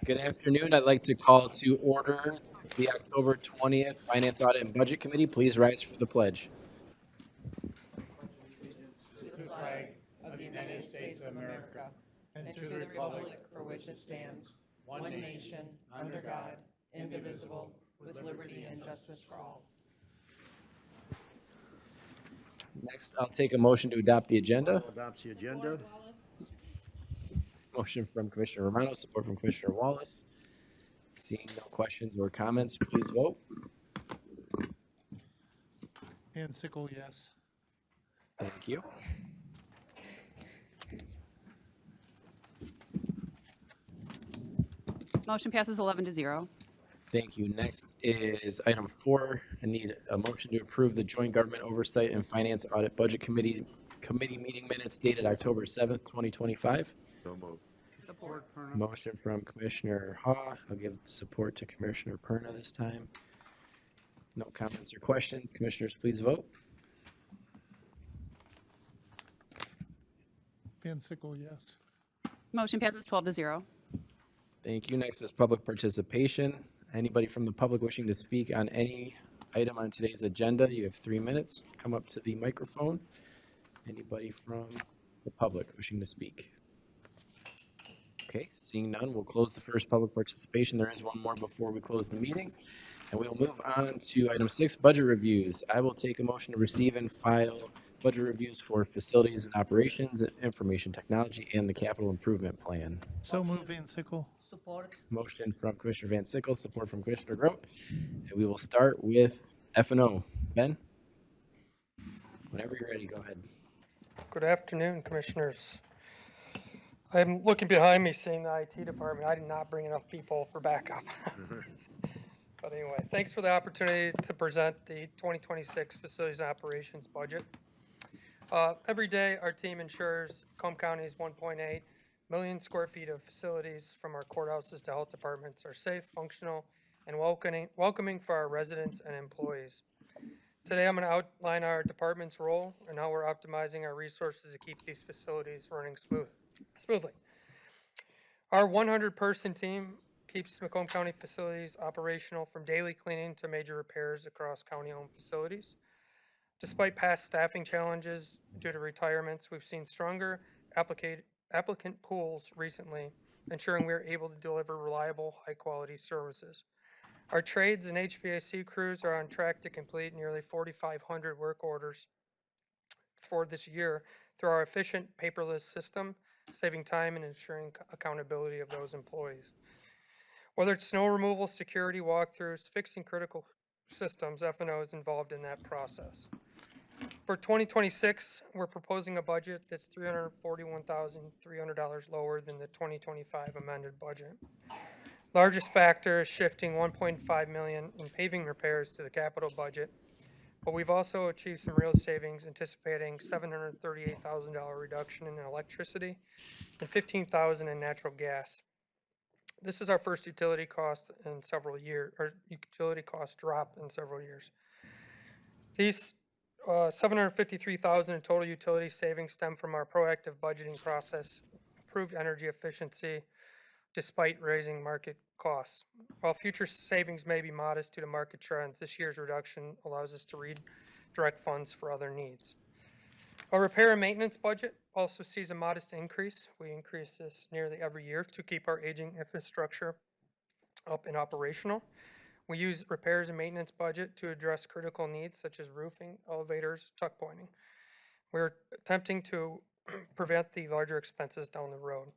Good afternoon. I'd like to call to order the October 20th Finance Audit and Budget Committee. Please rise for the pledge. To the flag of the United States of America and to the republic for which it stands, one nation, under God, indivisible, with liberty and justice for all. Next, I'll take a motion to adopt the agenda. Adopts the agenda. Motion from Commissioner Romano, support from Commissioner Wallace. Seeing no questions or comments, please vote. Van Sickle, yes. Thank you. Motion passes 11-0. Thank you. Next is item 4. I need a motion to approve the Joint Government Oversight and Finance Audit Budget Committee meeting minutes dated October 7th, 2025. So moved. Support. Motion from Commissioner Haw. I'll give support to Commissioner Perna this time. No comments or questions. Commissioners, please vote. Van Sickle, yes. Motion passes 12-0. Thank you. Next is public participation. Anybody from the public wishing to speak on any item on today's agenda, you have 3 minutes. Come up to the microphone. Anybody from the public wishing to speak? Okay, seeing none, we'll close the first public participation. There is one more before we close the meeting. And we'll move on to item 6, budget reviews. I will take a motion to receive and file budget reviews for facilities and operations, information technology, and the capital improvement plan. So move Van Sickle. Support. Motion from Commissioner Van Sickle, support from Commissioner Grote. And we will start with F&O. Ben? Whenever you're ready, go ahead. Good afternoon, Commissioners. I'm looking behind me, seeing the IT department. I did not bring enough people for backup. But anyway, thanks for the opportunity to present the 2026 Facilities and Operations Budget. Every day, our team ensures Macomb County's 1.8 million square feet of facilities, from our courthouses to health departments, are safe, functional, and welcoming for our residents and employees. Today, I'm going to outline our department's role and how we're optimizing our resources to keep these facilities running smoothly. Our 100-person team keeps Macomb County facilities operational, from daily cleaning to major repairs across county-owned facilities. Despite past staffing challenges due to retirements, we've seen stronger applicant pools recently, ensuring we are able to deliver reliable, high-quality services. Our trades and HVAC crews are on track to complete nearly 4,500 work orders for this year through our efficient paperless system, saving time and ensuring accountability of those employees. Whether it's snow removal, security walkthroughs, fixing critical systems, F&O is involved in that process. For 2026, we're proposing a budget that's $341,300 lower than the 2025 amended budget. Largest factor is shifting $1.5 million in paving repairs to the capital budget, but we've also achieved some real savings, anticipating $738,000 reduction in electricity and $15,000 in natural gas. This is our first utility cost in several years, or utility cost drop in several years. These $753,000 in total utility savings stem from our proactive budgeting process, improved energy efficiency, despite raising market costs. While future savings may be modest due to market trends, this year's reduction allows us to redirect funds for other needs. Our repair and maintenance budget also sees a modest increase. We increase this nearly every year to keep our aging infrastructure up and operational. We use repairs and maintenance budget to address critical needs such as roofing, elevators, tuck pointing. We're attempting to prevent the larger expenses down the road.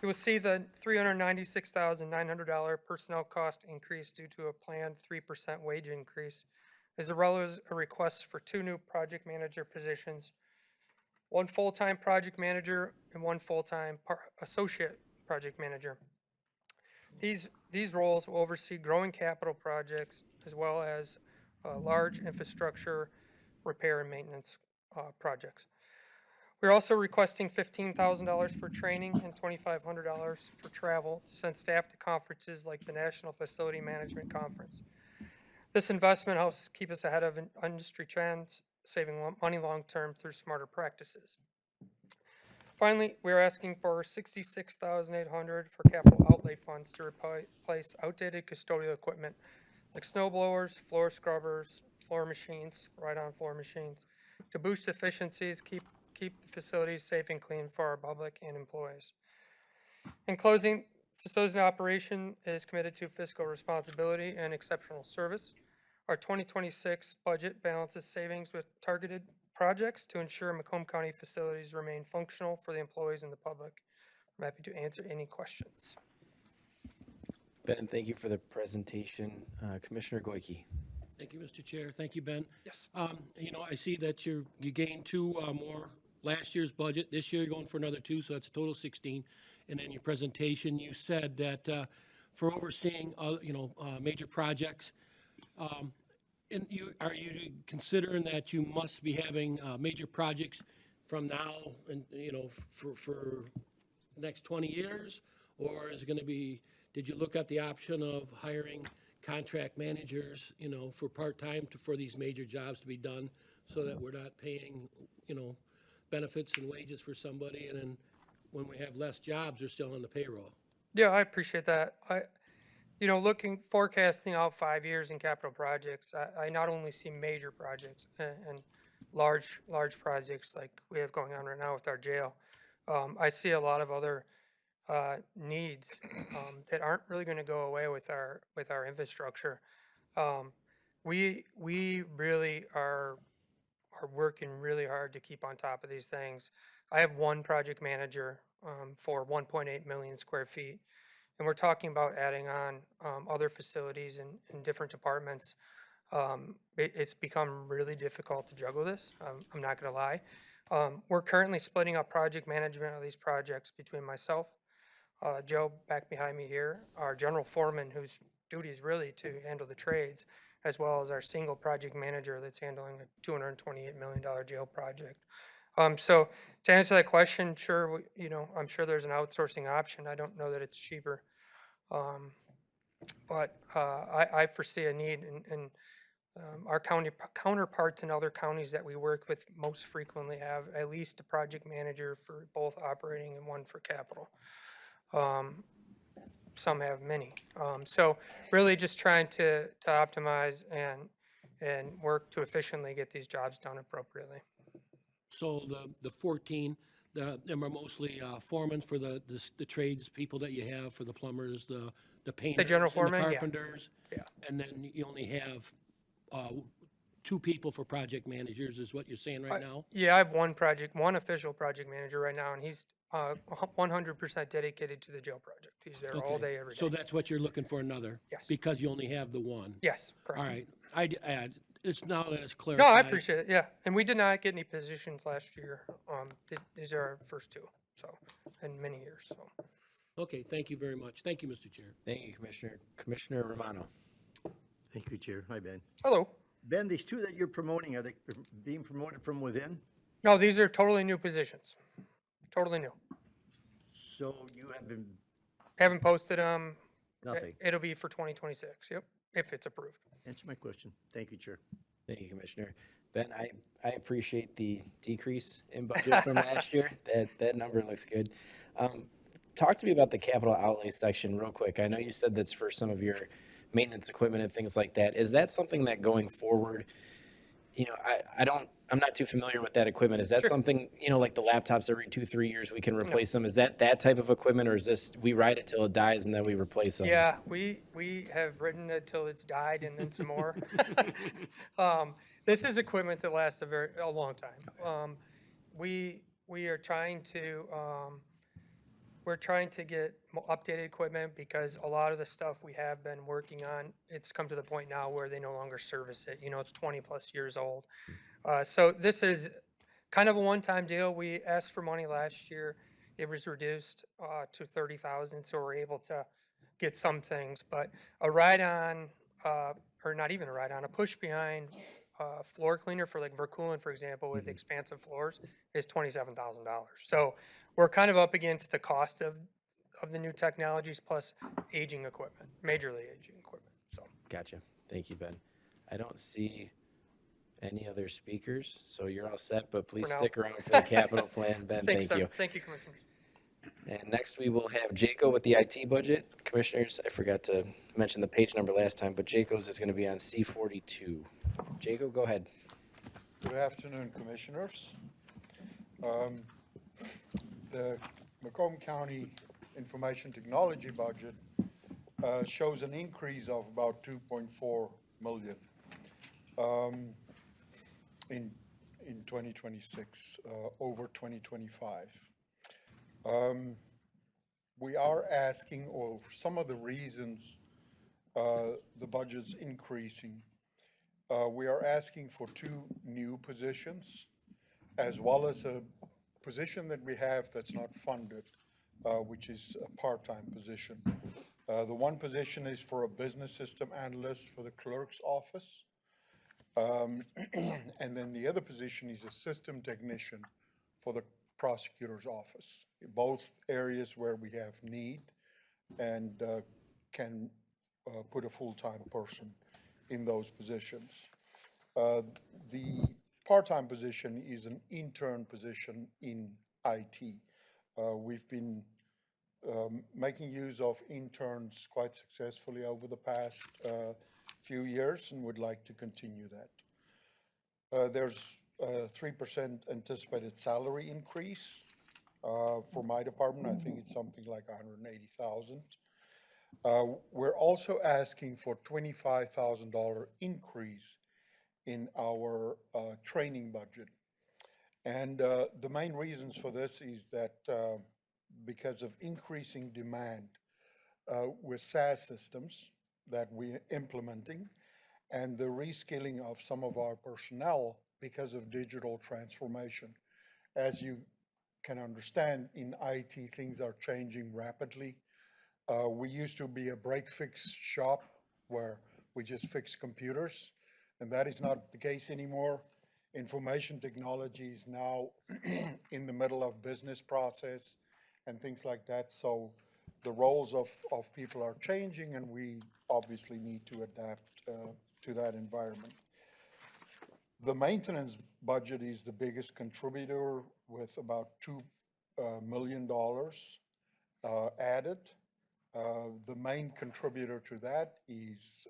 You will see the $396,900 personnel cost increase due to a planned 3% wage increase, as well as a request for 2 new project manager positions, 1 full-time project manager and 1 full-time associate project manager. These roles will oversee growing capital projects as well as large infrastructure repair and maintenance projects. We're also requesting $15,000 for training and $2,500 for travel to send staff to conferences like the National Facility Management Conference. This investment helps keep us ahead of industry trends, saving money long-term through smarter practices. Finally, we're asking for $66,800 for capital outlay funds to replace outdated custodial equipment like snow blowers, floor scrubbers, floor machines, ride-on floor machines, to boost efficiencies, keep the facilities safe and clean for our public and employees. In closing, facilities and operation is committed to fiscal responsibility and exceptional service. Our 2026 budget balances savings with targeted projects to ensure Macomb County facilities remain functional for the employees and the public. I'm happy to answer any questions. Ben, thank you for the presentation. Commissioner Goike. Thank you, Mr. Chair. Thank you, Ben. Yes. I see that you gained two more last year's budget. This year, you're going for another two, so that's a total of 16. And in your presentation, you said that for overseeing, major projects, and are you considering that you must be having major projects from now and, for the next 20 years? Or is it going to be, did you look at the option of hiring contract managers, for part-time for these major jobs to be done so that we're not paying, benefits and wages for somebody, and then when we have less jobs, they're still on the payroll? Yeah, I appreciate that. Forecasting out 5 years in capital projects, I not only see major projects and large projects like we have going on right now with our jail. I see a lot of other needs that aren't really going to go away with our infrastructure. We really are working really hard to keep on top of these things. I have one project manager for 1.8 million square feet. And we're talking about adding on other facilities in different departments. It's become really difficult to juggle this. I'm not going to lie. We're currently splitting up project management of these projects between myself, Joe back behind me here, our general foreman, whose duty is really to handle the trades, as well as our single project manager that's handling a $228 million jail project. So to answer that question, sure, I'm sure there's an outsourcing option. I don't know that it's cheaper. But I foresee a need in our county counterparts in other counties that we work with most frequently have at least a project manager for both operating and one for capital. Some have many. So really just trying to optimize and work to efficiently get these jobs done appropriately. So the 14, them are mostly foremen for the trades people that you have, for the plumbers, the painters, general and foreman, the yeah. carpenters. Yeah. And then you only have 2 people for project managers, is what you're saying right now? Yeah, I have one official project manager right now, and he's 100% dedicated to the jail project. He's there all Okay. day, every day. So that's what you're looking for, another? Yes. Because you only have the one? Yes, correct. All right. It's now that it's No, clarified. I appreciate it, yeah. And we did not get any positions last year. These are our first 2, so, in many years, so. Okay, thank you very much. Thank you, Mr. Chair. Thank you, Commissioner. Commissioner Romano. Thank you, Chair. Hi, Ben. Hello. Ben, these 2 that you're promoting, are they being promoted from within? No, these are totally new positions. Totally new. So you have been, Haven't posted them. nothing. It'll be for 2026, yep, if it's approved. Answer my question. Thank you, Chair. Thank you, Commissioner. Ben, I appreciate the decrease in budget from last year. That number looks good. Talk to me about the capital outlay section real quick. I know you said that's for some of your maintenance equipment and things like that. Is that something that going forward, I'm not too familiar with that equipment. Is that something, like the laptops every 2-3 years we can replace them? Is that type of equipment, or is this, we ride it till it dies and then we replace them? Yeah, we have ridden it till it's died and then some more. This is equipment that lasts a long time. We are trying to, we're trying to get updated equipment because a lot of the stuff we have been working on, it's come to the point now where they no longer service it. It's 20+ years old. So this is kind of a one-time deal. We asked for money last year. It was reduced to $30,000, so we're able to get some things. But a ride-on, or not even a ride-on, a push-behind floor cleaner for like Vercoolen, for example, with expansive floors is $27,000. So we're kind of up against the cost of the new technologies plus aging equipment, majorly aging equipment. So Gotcha. Thank you, Ben. I don't see Any other speakers? So you're all set, but please For now. stick around for the capital plan. Ben, Thanks, thank you. Thank you, Commissioners. And next we will have Jaco with the IT budget. Commissioners, I forgot to mention the page number last time, but Jaco's is going to be on C42. Jaco, go ahead. Good afternoon, Commissioners. The Macomb County Information Technology budget shows an increase of about 2.4 million in 2026 over 2025. We are asking, or for some of the reasons the budget's increasing, we are asking for 2 new positions, as well as a position that we have that's not funded, which is a part-time position. The one position is for a business system analyst for the clerk's office. And then the other position is a system technician for the prosecutor's office. Both areas where we have need and can put a full-time person in those positions. The part-time position is an intern position in IT. We've been making use of interns quite successfully over the past few years and would like to continue that. There's a 3% anticipated salary increase for my department. I think it's something like $180,000. We're also asking for $25,000 increase in our training budget. And the main reasons for this is that because of increasing demand with SaaS systems that we're implementing and the reskilling of some of our personnel because of digital transformation. As you can understand, in IT, things are changing rapidly. We used to be a break-fix shop where we just fix computers, and that is not the case anymore. Information technology is now in the middle of business process and things like that. So the roles of people are changing, and we obviously need to adapt to that environment. The maintenance budget is the biggest contributor with about $2 million added. The main contributor to that is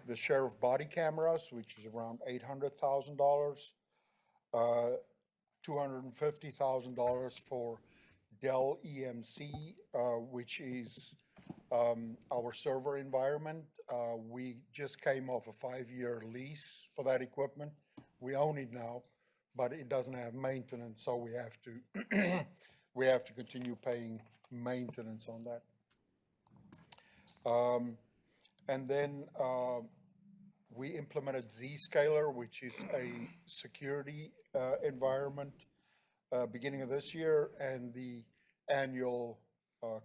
the sheriff body cameras, which is around $800,000, $250,000 for Dell EMC, which is our server environment. We just came off a 5-year lease for that equipment. We own it now, but it doesn't have maintenance, so we have to we have to continue paying maintenance on that. And then we implemented Zscaler, which is a security environment beginning of this year, and the annual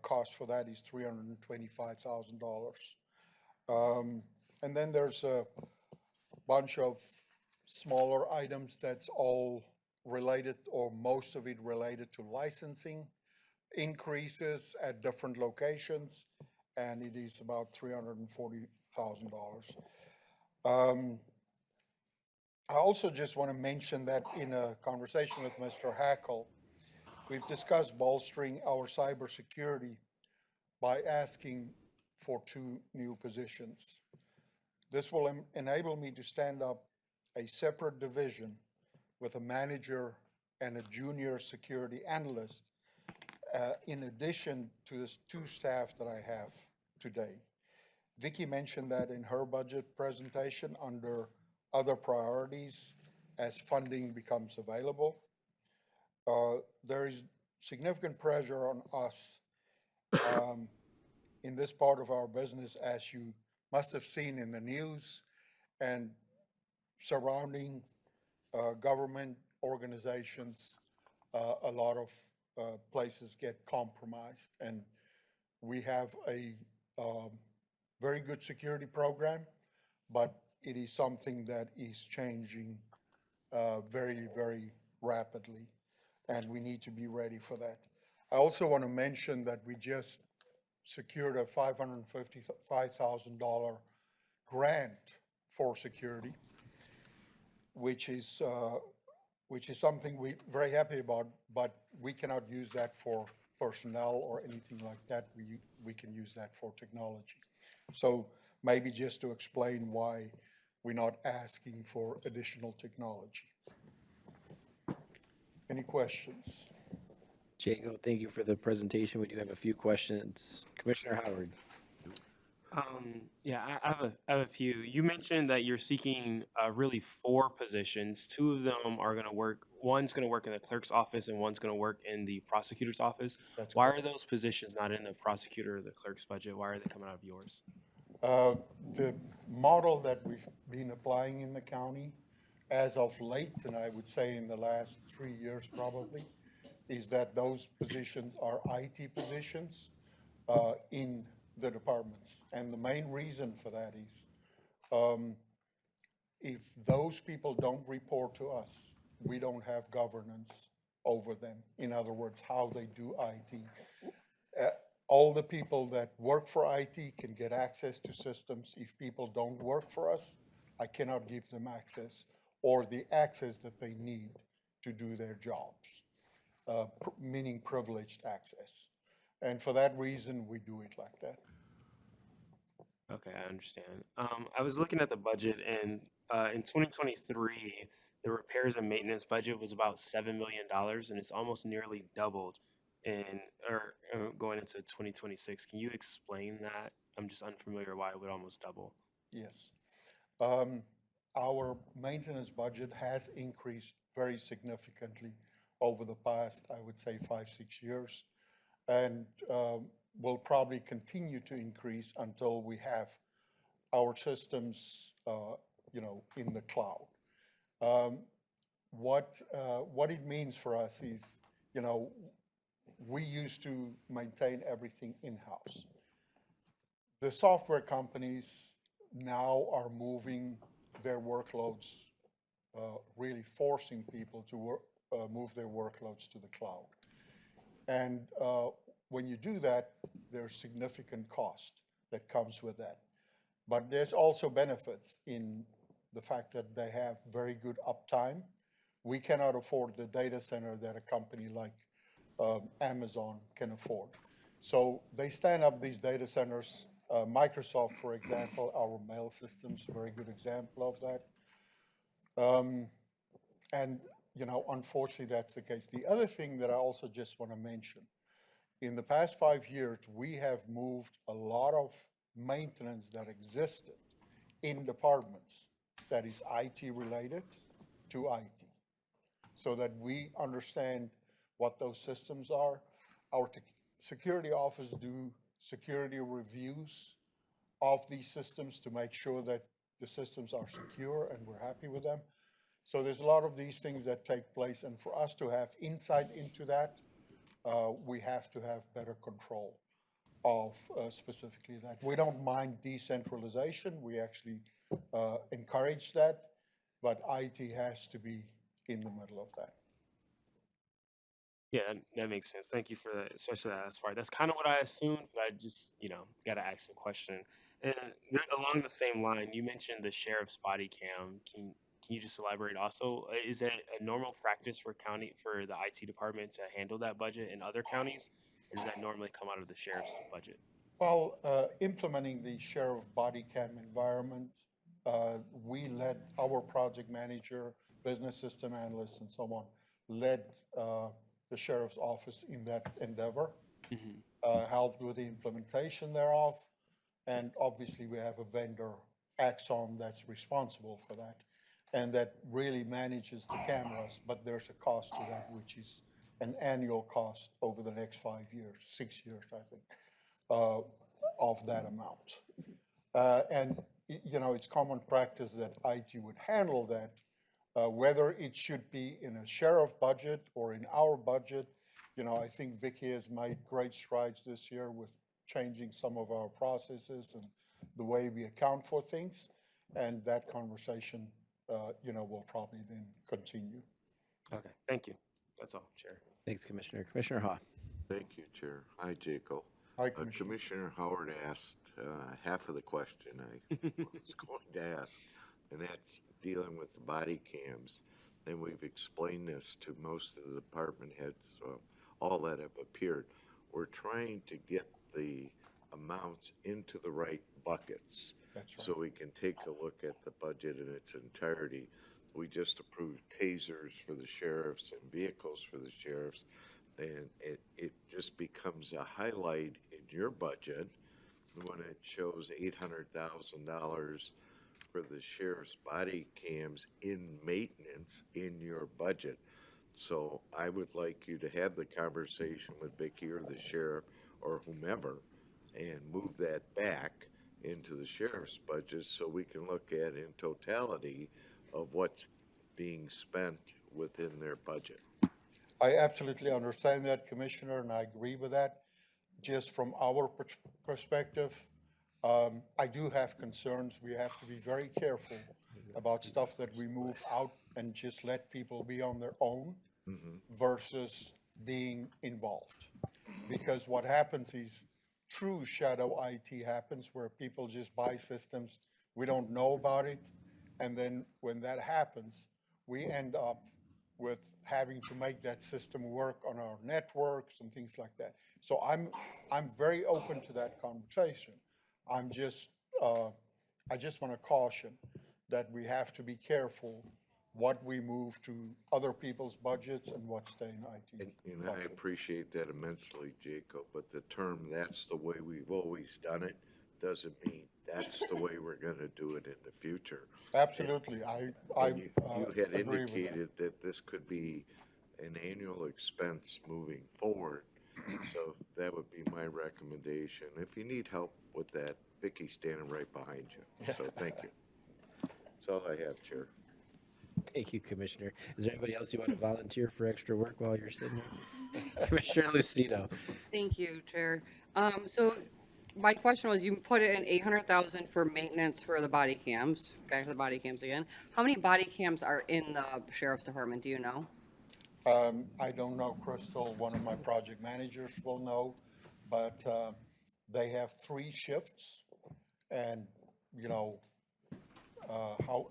cost for that is $325,000. And then there's a bunch of smaller items that's all related, or most of it related to licensing increases at different locations, and it is about $340,000. I also just want to mention that in a conversation with Mr. Hackle, we've discussed bolstering our cybersecurity by asking for 2 new positions. This will enable me to stand up a separate division with a manager and a junior security analyst, in addition to the 2 staff that I have today. Vicki mentioned that in her budget presentation under other priorities as funding becomes available. There is significant pressure on us in this part of our business, as you must have seen in the news and surrounding government organizations. A lot of places get compromised, and we have a very good security program, but it is something that is changing very, very rapidly, and we need to be ready for that. I also want to mention that we just secured a $555,000 grant for security. which is something we're very happy about, but we cannot use that for personnel or anything like that. We can use that for technology. So maybe just to explain why we're not asking for additional technology. Any questions? Jacob, thank you for the presentation. We do have a few questions. Commissioner Howard. Yeah, I have a few. You mentioned that you're seeking really 4 positions. 2 of them are going to work. One's going to work in the clerk's office, and one's going to work in the prosecutor's office. Why are those positions not in the prosecutor or the clerk's budget? Why are they coming out of yours? The model that we've been applying in the county as of late, and I would say in the last 3 years probably, is that those positions are IT positions in the departments. And the main reason for that is if those people don't report to us, we don't have governance over them. In other words, how they do IT. All the people that work for IT can get access to systems. If people don't work for us, I cannot give them access or the access that they need to do their jobs, meaning privileged access. And for that reason, we do it like that. Okay, I understand. I was looking at the budget, and in 2023, the repairs and maintenance budget was about $7 million, and it's almost nearly doubled going into 2026. Can you explain that? I'm just unfamiliar why it would almost double. Yes. Our maintenance budget has increased very significantly over the past, I would say, 5-6 years, and will probably continue to increase until we have our systems, in the cloud. What it means for us is, we used to maintain everything in-house. The software companies now are moving their workloads, really forcing people to move their workloads to the cloud. And when you do that, there's significant cost that comes with that. But there's also benefits in the fact that they have very good uptime. We cannot afford the data center that a company like Amazon can afford. So they stand up these data centers. Microsoft, for example, our mail system's a very good example of that. And, unfortunately, that's the case. The other thing that I also just want to mention, in the past 5 years, we have moved a lot of maintenance that existed in departments that is IT related to IT, so that we understand what those systems are. Our security office do security reviews of these systems to make sure that the systems are secure and we're happy with them. So there's a lot of these things that take place, and for us to have insight into that, we have to have better control of specifically that. We don't mind decentralization. We actually encourage that, but IT has to be in the middle of that. Yeah, that makes sense. Thank you for that, especially that last part. That's kind of what I assumed, but I just, got to ask the question. And along the same line, you mentioned the sheriff's body cam. Can you just elaborate also? Is it a normal practice for the IT department to handle that budget in other counties, or does that normally come out of the sheriff's budget? Well, implementing the sheriff body cam environment, we led our project manager, business system analysts, and so on, led the sheriff's office in that endeavor, helped with the implementation thereof, and obviously we have a vendor, Axon, that's responsible for that, and that really manages the cameras, but there's a cost to that, which is an annual cost over the next 5 years, 6 years, I think, of that amount. And, it's common practice that IT would handle that, whether it should be in a sheriff budget or in our budget. I think Vicki has made great strides this year with changing some of our processes and the way we account for things, and that conversation will probably then continue. Okay, thank you. That's all, Chair. Thanks, Commissioner. Commissioner Ha. Thank you, Chair. Hi, Jaco. Hi, Commissioner. Commissioner Howard asked half of the question I was going to ask. and that's dealing with the body cams. And we've explained this to most of the department heads, all that have appeared. We're trying to get the amounts into the right buckets. That's right. So we can take a look at the budget in its entirety. We just approved tasers for the sheriffs and vehicles for the sheriffs. And it just becomes a highlight in your budget when it shows $800,000 for the sheriff's body cams in maintenance in your budget. So I would like you to have the conversation with Vicky or the sheriff or whomever and move that back into the sheriff's budget so we can look at in totality of what's being spent within their budget. I absolutely understand that, Commissioner, and I agree with that. Just from our perspective, I do have concerns. We have to be very careful about stuff that we move out and just let people be on their own versus being involved. Because what happens is true shadow IT happens where people just buy systems, we don't know about it, and then when that happens, we end up with having to make that system work on our networks and things like that. So I'm very open to that conversation. I just want to caution that we have to be careful what we move to other people's budgets and what stay in IT. And I appreciate that immensely, Jacob, but the term, that's the way we've always done it, doesn't mean that's the way we're gonna do it in the future. Absolutely, I And you had agree with that. indicated that this could be an annual expense moving forward. So that would be my recommendation. If you need help with that, Vicky's standing right behind you. So thank you. That's all I have, Chair. Thank you, Commissioner. Is there anybody else you want to volunteer for extra work while you're sitting here? Commissioner Lucido. Thank you, Chair. So my question was, you put it in 800,000 for maintenance for the body cams, back to the body cams again. How many body cams are in the sheriff's department, do you know? I don't know, Crystal, one of my project managers will know, but they have 3 shifts and, you know,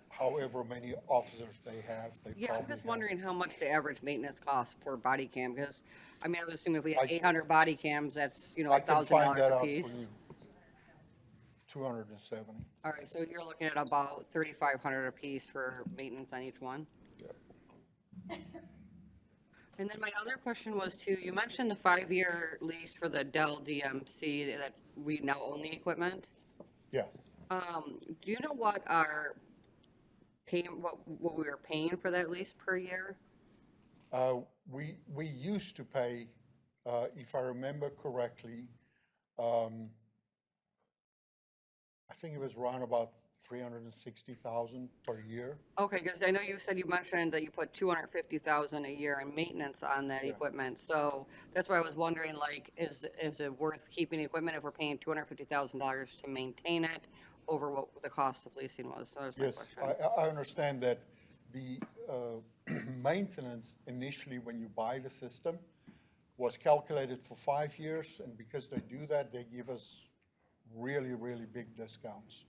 however many officers they have, they Yeah, I'm probably just have. wondering how much the average maintenance costs per body cam, because, I mean, I would assume if we had 800 body cams, that's, you know, I can find $1,000 that a out for piece. you. 270. All right, so you're looking at about 3,500 a piece for maintenance on each one? Yep. And then my other question was too, you mentioned the 5-year lease for the Dell DMC that we now own the equipment. Yeah. Do you know what our what we were paying for that lease per year? We used to pay, if I remember correctly, I think it was around about 360,000 per year. Okay, because I know you said you mentioned that you put 250,000 a year in maintenance on that equipment. So that's why I was wondering, like, is it worth keeping the equipment if we're paying $250,000 to maintain it over what the cost of leasing was? So that was my Yes, question. I understand that the maintenance initially, when you buy the system, was calculated for 5 years, and because they do that, they give us really, really big discounts.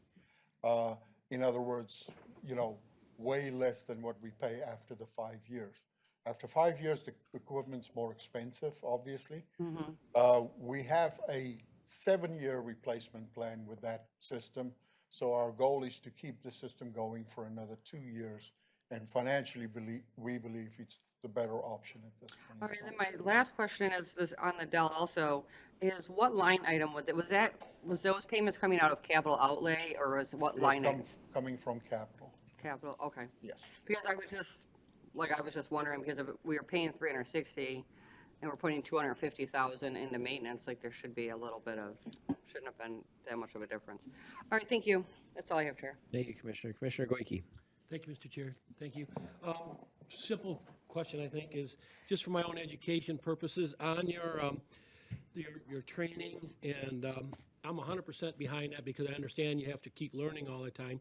In other words, you know, way less than what we pay after the 5 years. After 5 years, the equipment's more expensive, obviously. We have a 7-year replacement plan with that system, so our goal is to keep the system going for another 2 years, and financially, we believe it's the better option at this point. All right, then my last question is this on the Dell also, is what line item was those payments coming out of capital outlay, or was what It was line item? coming from capital, Capital, okay. yes. Because I was just wondering, because if we were paying 360 and we're putting 250,000 into maintenance, like there should be a little bit of, shouldn't have been that much of a difference. All right, thank you. That's all I have, Chair. Thank you, Commissioner. Commissioner Goike. Thank you, Mr. Chair. Thank you. Simple question, I think, is just for my own education purposes on your training, and I'm 100% behind that because I understand you have to keep learning all the time.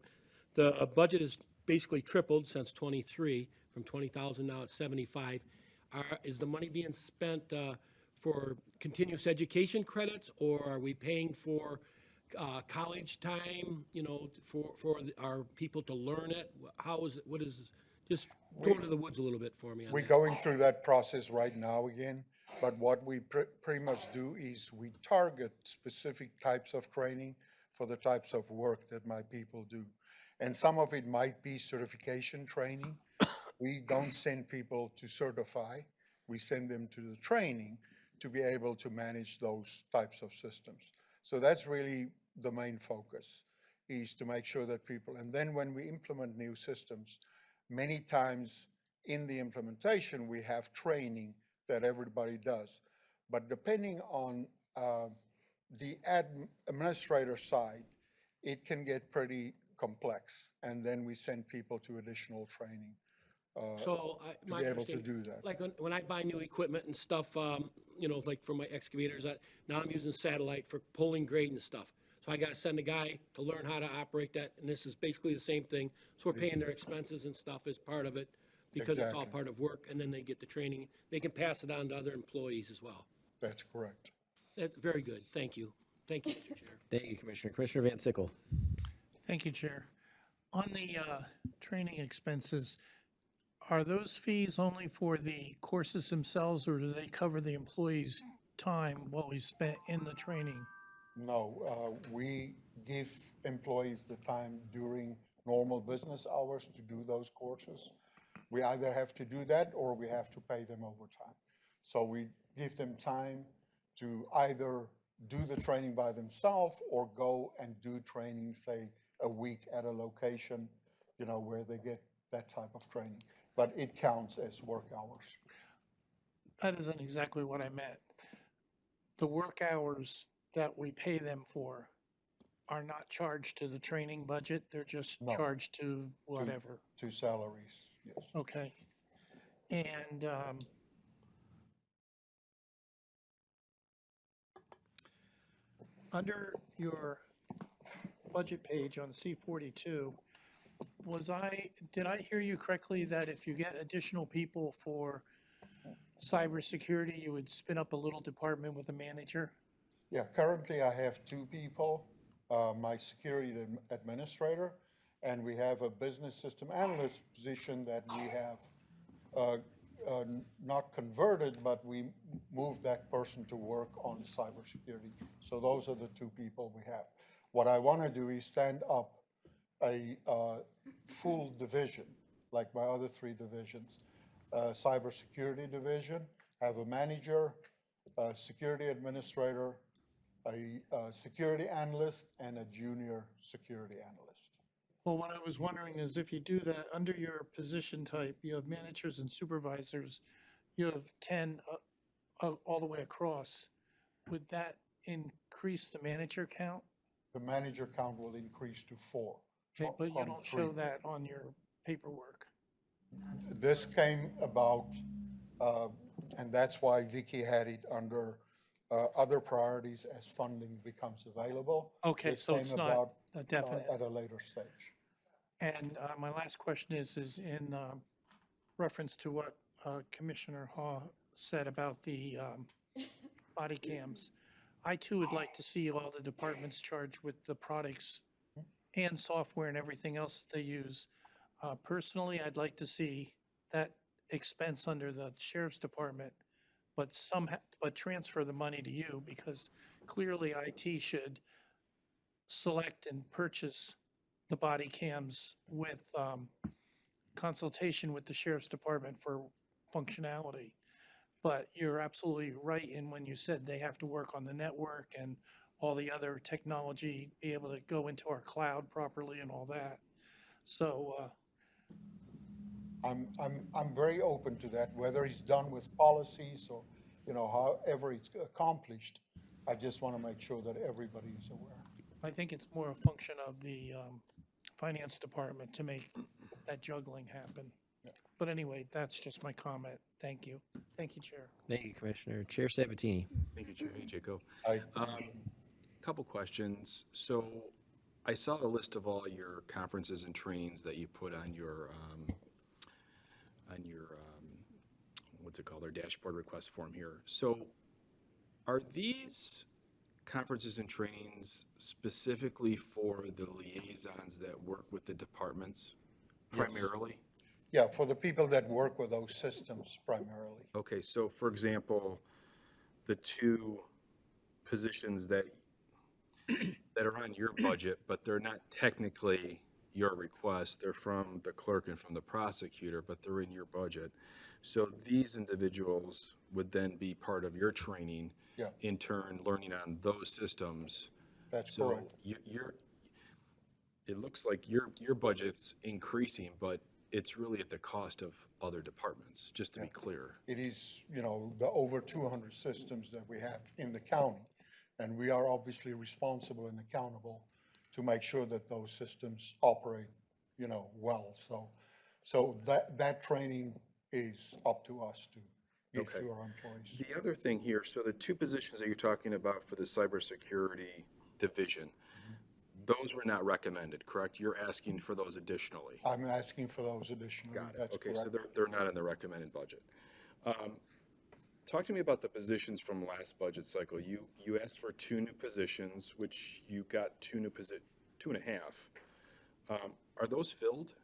The budget is basically tripled since '23, from 20,000 now at 75. Is the money being spent for continuous education credits, or are we paying for college time, our people to learn it? How is it, what is, just go into the woods a little bit for me on We're that. going through that process right now again, but what we pretty much do is we target specific types of training for the types of work that my people do. And some of it might be certification training. We don't send people to certify, we send them to the training to be able to manage those types of systems. So that's really the main focus, is to make sure that people, and then when we implement new systems, many times in the implementation, we have training that everybody does. But depending on the administrator side, it can get pretty complex. And then we send people to additional training So to my be able to understanding- do that. Like when I buy new equipment and stuff, like for my excavators, now I'm using satellite for pulling grade and stuff. So I gotta send a guy to learn how to operate that, and this is basically the same thing. So we're paying their expenses and stuff as part of it, because it's all Exactly. part of work, and then they get the training. They can pass it on to other employees as well. That's correct. Very good, thank you. Thank you, Mr. Chair. Thank you, Commissioner. Commissioner Van Sickle. Thank you, Chair. On the training expenses, are those fees only for the courses themselves, or do they cover the employee's time while he's spent in the training? No, we give employees the time during normal business hours to do those courses. We either have to do that or we have to pay them overtime. So we give them time to either do the training by themselves or go and do training, say, a week at a location, where they get that type of training. But it counts as work hours. That isn't exactly what I meant. The work hours that we pay them for are not charged to the training budget, they're just No. charged to whatever. To salaries, yes. Okay. And under your budget page on C42, did I hear you correctly that if you get additional people for cybersecurity, you would spin up a little department with a manager? Yeah, currently I have two people, my security administrator, and we have a business system analyst position that we have not converted, but we moved that person to work on cybersecurity. So those are the two people we have. What I want to do is stand up a full division, like my other three divisions. Cybersecurity division, have a manager, a security administrator, a security analyst, and a junior security analyst. Well, what I was wondering is if you do that, under your position type, you have managers and supervisors, you have 10 all the way across. Would that increase the manager count? The manager count will increase to 4. Okay, but you from don't 3. show that on your paperwork. This came about, and that's why Vicky had it under other priorities as funding becomes available. Okay, This so came it's not about, a definite. At a later stage. And my last question is in reference to what Commissioner Haw said about the body cams. I too would like to see all the departments charged with the products and software and everything else that they use. Personally, I'd like to see that expense under the sheriff's department, but transfer the money to you, because clearly IT should select and purchase the body cams with consultation with the sheriff's department for functionality. But you're absolutely right in when you said they have to work on the network and all the other technology, be able to go into our cloud properly and all that. So, I'm very open to that, whether it's done with policies or, however it's accomplished. I just want to make sure that everybody is aware. I think it's more a function of the finance department to make that juggling happen. But anyway, that's just my comment. Thank you. Thank you, Chair. Thank you, Commissioner. Chair Sabatini. Thank you, Chair. Hey, Jacob. I, Couple questions. So I saw the list of all your conferences and trainings that you put on your what's it called, our dashboard request form here. So are these conferences and trainings specifically for the liaisons that work with the departments primarily? Yeah, for the people that work with those systems primarily. Okay, so for example, the two positions that are on your budget, but they're not technically your request, they're from the clerk and from the prosecutor, but they're in your budget. So these individuals would then be part of your training, Yeah. in turn, learning on those systems. That's So correct. it looks like your budget's increasing, but it's really at the cost of other departments, just to be clear. It is, the over 200 systems that we have in the county. And we are obviously responsible and accountable to make sure that those systems operate, well. So that training is up to us to give Okay. to our employees. The other thing here, so the two positions that you're talking about for the cybersecurity division, those were not recommended, correct? You're asking for those additionally? I'm asking for those additionally. Got it. That's Okay, so correct. they're not in the recommended budget. Talk to me about the positions from last budget cycle. You asked for 2 new positions, which you got 2 and a half. Are those filled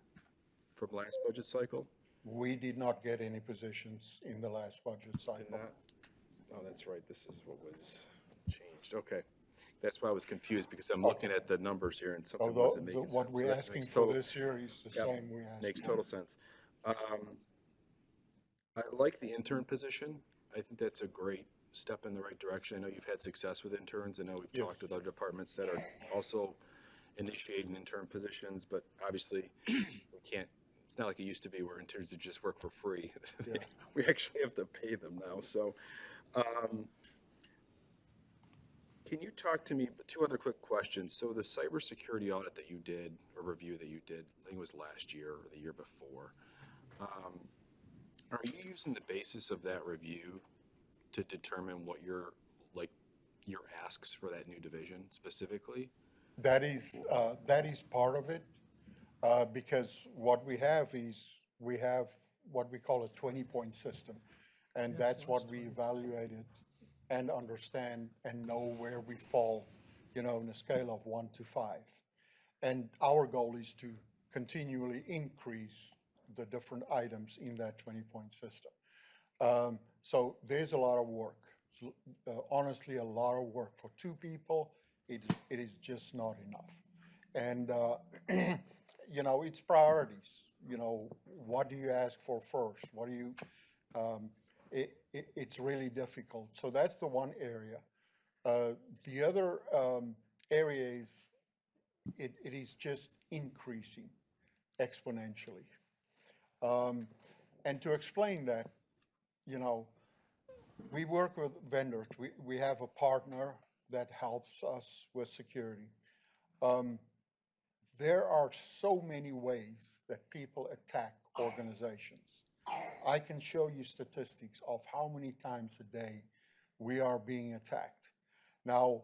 from last budget cycle? We did not get any positions in the last budget Did cycle. not? Oh, that's right, this is what was changed, okay. That's why I was confused, because I'm looking at the numbers here and something Although, wasn't making sense. what So we're that asking makes for total- this year is the yeah, same we asked. Makes for. total sense. I like the intern position. I think that's a great step in the right direction. I know you've had success with interns. I know we've talked Yes. with other departments that are also initiating intern positions, but obviously we can't, it's not like it used to be where interns would just work for free. We actually have to pay them now, so. Can you talk to me, 2 other quick questions. So the cybersecurity audit that you did, or review that you did, I think it was last year or the year before. Are you using the basis of that review to determine what your asks for that new division specifically? That is part of it, because what we have is, we have what we call a 20-point system. And that's what we evaluated and understand and know where we fall, in a scale of 1 to 5. And our goal is to continually increase the different items in that 20-point system. So there's a lot of work. Honestly, a lot of work. For 2 people, it is just not enough. And, it's priorities. What do you ask for first? What do you, it's really difficult. So that's the one area. The other area is, it is just increasing exponentially. And to explain that, we work with vendors. We have a partner that helps us with security. There are so many ways that people attack organizations. I can show you statistics of how many times a day we are being attacked. Now,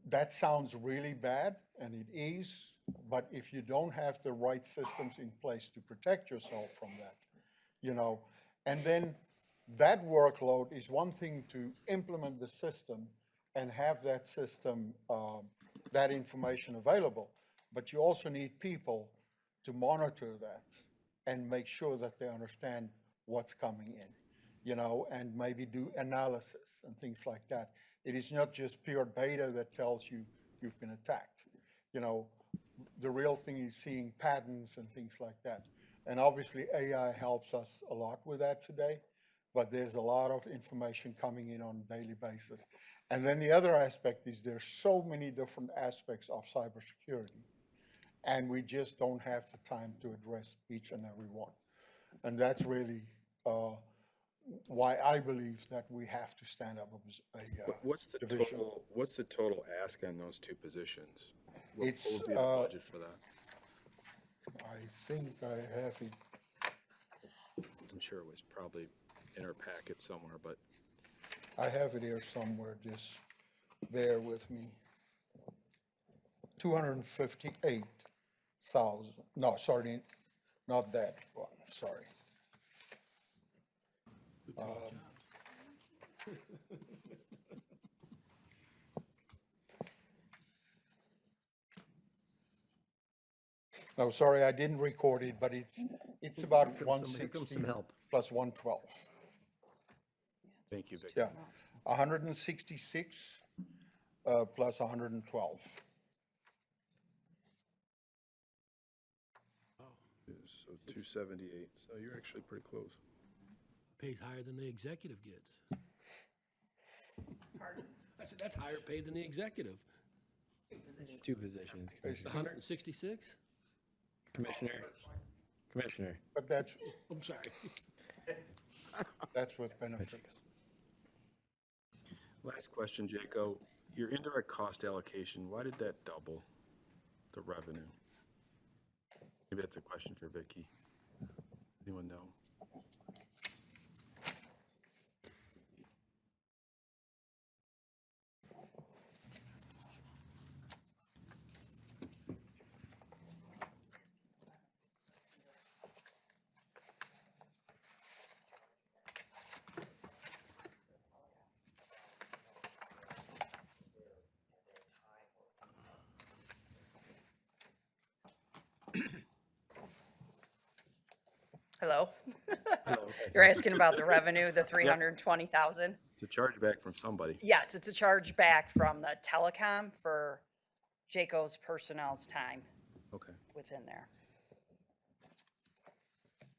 that sounds really bad, and it is, but if you don't have the right systems in place to protect yourself from that, and then that workload is one thing to implement the system and have that system, that information available, but you also need people to monitor that and make sure that they understand what's coming in, and maybe do analysis and things like that. It is not just pure data that tells you you've been attacked. The real thing is seeing patterns and things like that. And obviously AI helps us a lot with that today, but there's a lot of information coming in on a daily basis. And then the other aspect is there's so many different aspects of cybersecurity, and we just don't have the time to address each and every one. And that's really why I believe that we have to stand up a What's the division. total ask on those 2 positions? What It's, would be the budget for that? I think I have it. I'm sure it was probably in our packet somewhere, but I have it here somewhere, just bear with me. 258,000, no, sorry, not that one, sorry. No, sorry, I didn't record it, but it's about Here comes 160 some help. plus 112. Thank you, Vic. Yeah, 166 plus 112. So 278, so you're actually pretty close. Pays higher than the executive gets. I said, that's higher paid than the executive. It's two positions. It's two- 166? Commissioner. But that's I'm sorry. with benefits. Last question, Jaco. Your indirect cost allocation, why did that double the revenue? Maybe that's a question for Vicky. Anyone know? Hello? You're asking about the revenue, the 320,000? It's a chargeback from somebody. Yes, it's a charge back from the telecom for Jaco's personnel's time Okay. within there.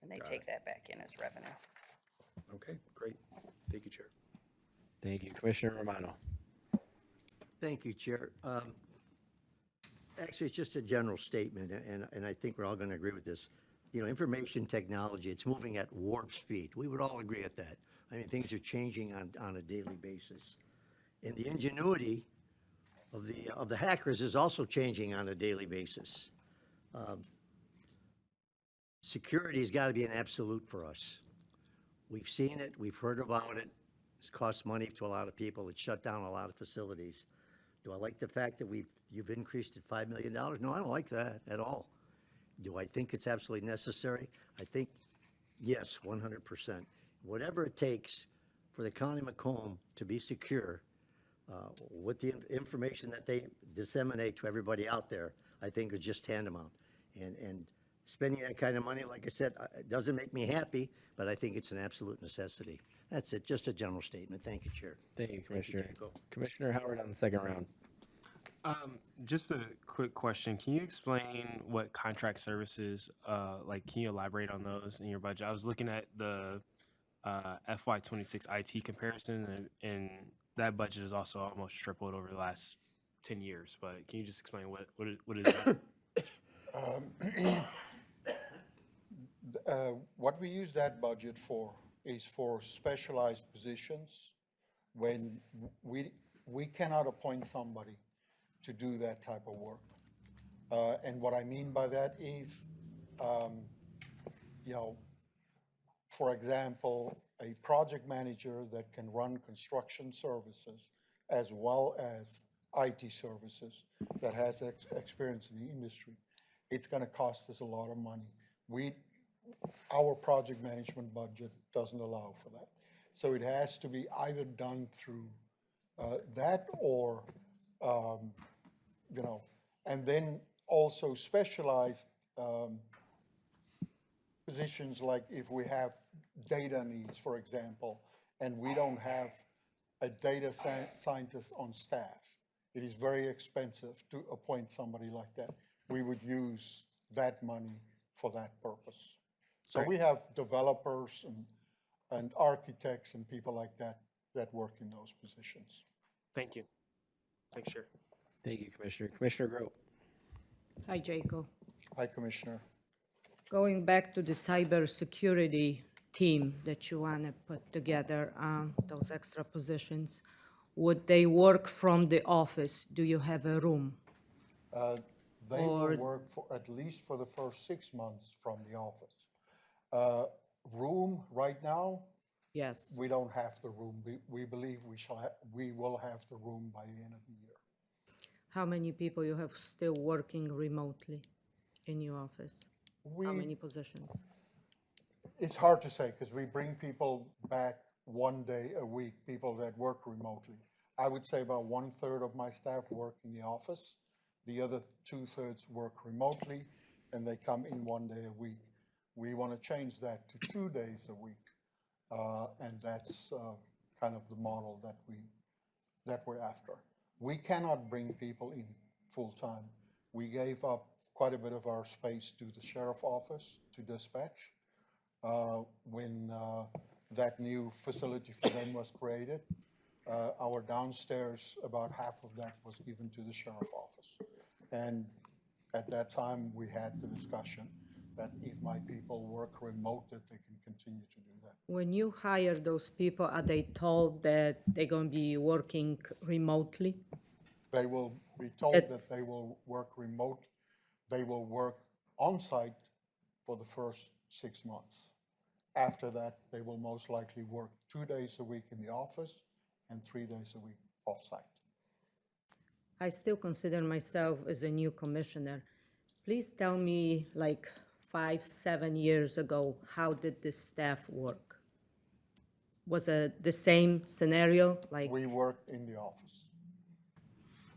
And they take that back in as revenue. Okay, great. Thank you, Chair. Thank you. Commissioner Romano. Thank you, Chair. Actually, it's just a general statement, and I think we're all going to agree with this. You know, information technology, it's moving at warp speed. We would all agree at that. I mean, things are changing on a daily basis. And the ingenuity of the hackers is also changing on a daily basis. Security has got to be an absolute for us. We've seen it, we've heard about it. It's cost money to a lot of people. It's shut down a lot of facilities. Do I like the fact that you've increased it $5 million? No, I don't like that at all. Do I think it's absolutely necessary? I think, yes, 100%. Whatever it takes for the county of Macomb to be secure, with the information that they disseminate to everybody out there, I think is just tantamount. And spending that kind of money, like I said, it doesn't make me happy, but I think it's an absolute necessity. That's it, just a general statement. Thank you, Chair. Thank you, Commissioner. Jacob. Commissioner Howard on the second round. Just a quick question. Can you explain what contract services, can you elaborate on those in your budget? I was looking at the FY26 IT comparison, and that budget is also almost tripled over the last 10 years. But can you just explain what is that? What we use that budget for is for specialized positions when we cannot appoint somebody to do that type of work. And what I mean by that is, for example, a project manager that can run construction services as well as IT services that has experience in the industry. It's going to cost us a lot of money. Our project management budget doesn't allow for that. So it has to be either done through that or, and then also specialized positions, like if we have data needs, for example, and we don't have a data scientist on staff. It is very expensive to appoint somebody like that. We would use that money for that purpose. So we have developers and architects and people like that that work in those positions. Thank you. Thanks, Chair. Thank you, Commissioner. Commissioner Grote. Hi, Jacob. Hi, Commissioner. Going back to the cybersecurity team that you want to put together, those extra positions, would they work from the office? Do you have a room? They will work for at least for the first 6 months from the office. Room right now, Yes. we don't have the room. We believe we will have the room by the end of the year. How many people you have still working remotely in your office? How many positions? It's hard to say because we bring people back 1 day a week, people that work remotely. I would say about 1/3 of my staff work in the office. The other 2/3 work remotely. and they come in 1 day a week. We want to change that to 2 days a week. And that's kind of the model that we're after. We cannot bring people in full-time. We gave up quite a bit of our space to the sheriff office to dispatch when that new facility for them was created. Our downstairs, about half of that was given to the sheriff office. And at that time, we had the discussion that if my people work remote, that they can continue to do that. When you hire those people, are they told that they're going to be working remotely? They will be told that they will work remote. They will work on-site for the first 6 months. After that, they will most likely work 2 days a week in the office and 3 days a week off-site. I still consider myself as a new commissioner. Please tell me, like 5, 7 years ago, how did the staff work? Was it the same scenario? Like We worked in the office,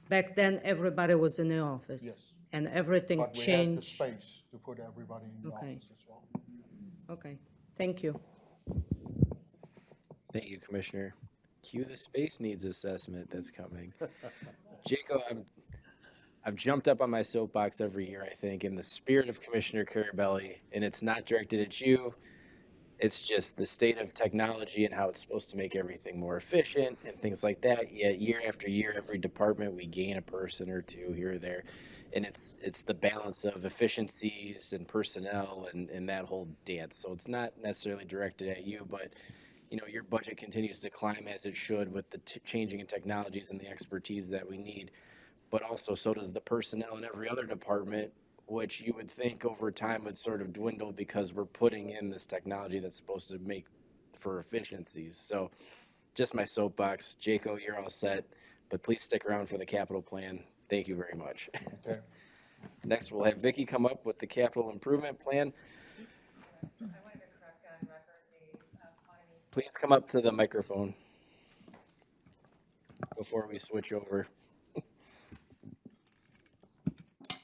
back then, everybody was in the office? yes. And everything But we had the changed? space to put everybody in the Okay. office as well. Okay, thank you. Thank you, Commissioner. Cue the space needs assessment that's coming. Jacob, I've jumped up on my soapbox every year, I think, in the spirit of Commissioner Carabelli, and it's not directed at you. It's just the state of technology and how it's supposed to make everything more efficient and things like that. Yet year after year, every department, we gain a person or two here or there. And it's the balance of efficiencies and personnel and that whole dance. So it's not necessarily directed at you, but you know, your budget continues to climb as it should with the changing in technologies and the expertise that we need. But also so does the personnel in every other department, which you would think over time would sort of dwindle because we're putting in this technology that's supposed to make for efficiencies. So just my soapbox. Jaco, you're all set, but please stick around for the capital plan. Thank you very much. Okay. Next, we'll have Vicky come up with the capital improvement plan. Please come up to the microphone before we switch over.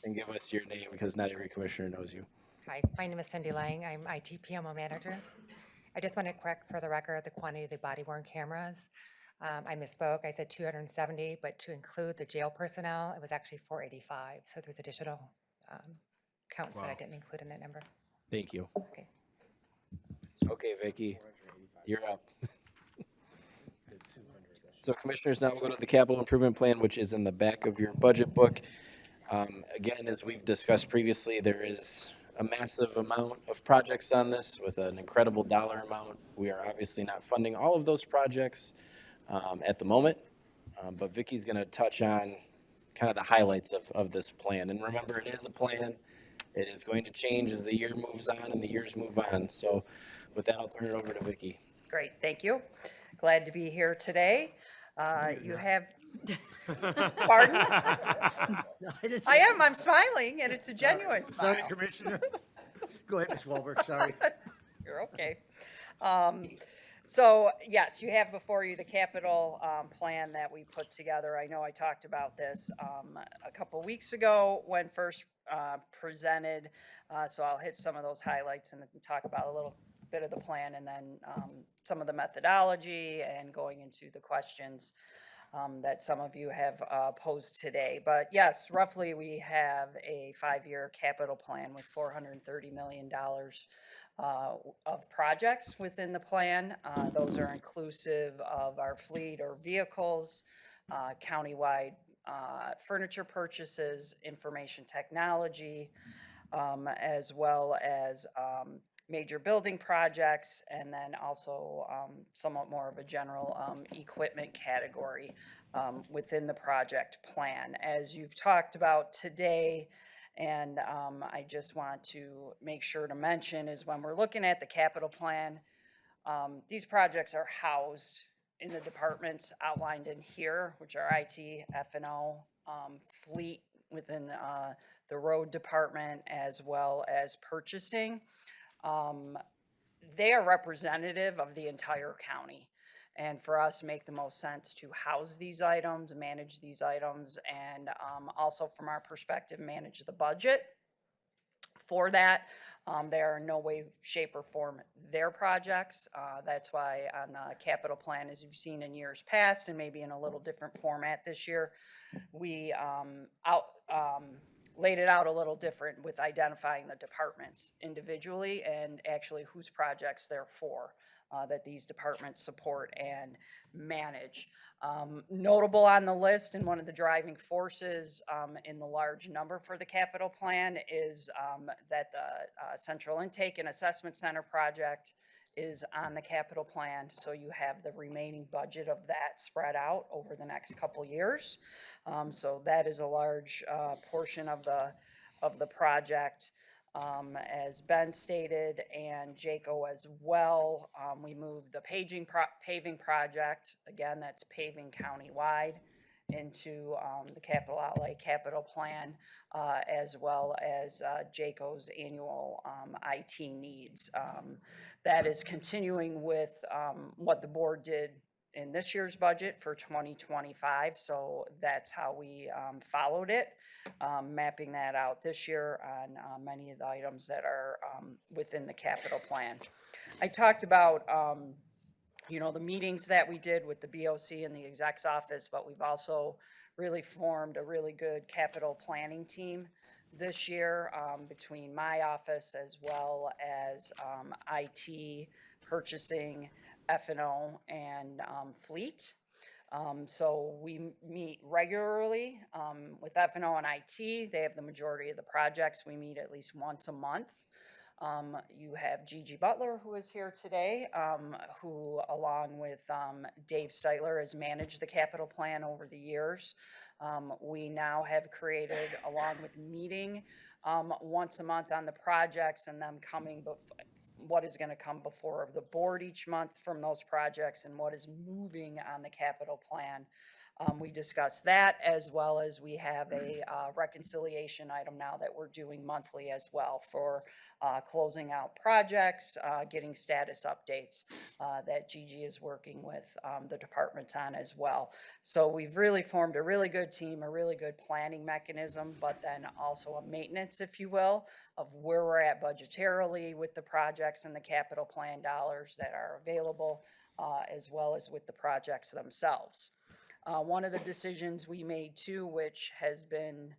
And give us your name, because not every commissioner knows you. Hi, my name is Cindy Lang. I'm IT PMO manager. I just want to correct for the record the quantity of the body-worn cameras. I misspoke. I said 270, but to include the jail personnel, it was actually 485. So there's additional counts that I didn't include in that number. Thank you. Okay. Okay, Vicky, you're up. So commissioners, now we'll go to the capital improvement plan, which is in the back of your budget book. Again, as we've discussed previously, there is a massive amount of projects on this with an incredible dollar amount. We are obviously not funding all of those projects at the moment, but Vicky's going to touch on kind of the highlights of this plan. And remember, it is a plan. It is going to change as the year moves on and the years move on. So with that, I'll turn it over to Vicky. Great, thank you. Glad to be here today. You have, pardon? I am, I'm smiling, and it's a genuine smile. Sorry, Commissioner. Go ahead, Ms. Wahlberg, sorry. You're okay. So yes, you have before you the capital plan that we put together. I know I talked about this a couple weeks ago when first presented. So I'll hit some of those highlights and then talk about a little bit of the plan and then some of the methodology and going into the questions that some of you have posed today. But yes, roughly we have a 5-year capital plan with $430 million of projects within the plan. Those are inclusive of our fleet or vehicles, countywide furniture purchases, information technology, as well as major building projects, and then also somewhat more of a general equipment category within the project plan. As you've talked about today, and I just want to make sure to mention is when we're looking at the capital plan, these projects are housed in the departments outlined in here, which are IT, F&O, fleet within the road department, as well as purchasing. They are representative of the entire county. And for us, make the most sense to house these items, manage these items, and also from our perspective, manage the budget for that. They are in no way, shape, or form their projects. That's why on the capital plan, as you've seen in years past, and maybe in a little different format this year, we laid it out a little different with identifying the departments individually and actually whose projects they're for, that these departments support and manage. Notable on the list and one of the driving forces in the large number for the capital plan is that the Central Intake and Assessment Center project is on the capital plan. So you have the remaining budget of that spread out over the next couple years. So that is a large portion of the project. As Ben stated, and Jaco as well, we moved the paving project, again, that's paving countywide, into the capital outlay capital plan, as well as Jaco's annual IT needs. That is continuing with what the board did in this year's budget for 2025, so that's how we followed it, mapping that out this year on many of the items that are within the capital plan. I talked about the meetings that we did with the BOC and the exec's office, but we've also really formed a really good capital planning team this year between my office as well as IT, purchasing, F&O, and fleet. So we meet regularly with F&O and IT. They have the majority of the projects. We meet at least once a month. You have Gigi Butler, who is here today, who along with Dave Steitler has managed the capital plan over the years. We now have created, along with meeting once a month on the projects and them coming what is going to come before the board each month from those projects and what is moving on the capital plan. We discussed that, as well as we have a reconciliation item now that we're doing monthly as well for closing out projects, getting status updates that Gigi is working with the departments on as well. So we've really formed a really good team, a really good planning mechanism, but then also a maintenance, if you will, of where we're at budgetarily with the projects and the capital plan dollars that are available, as well as with the projects themselves. One of the decisions we made too, which has been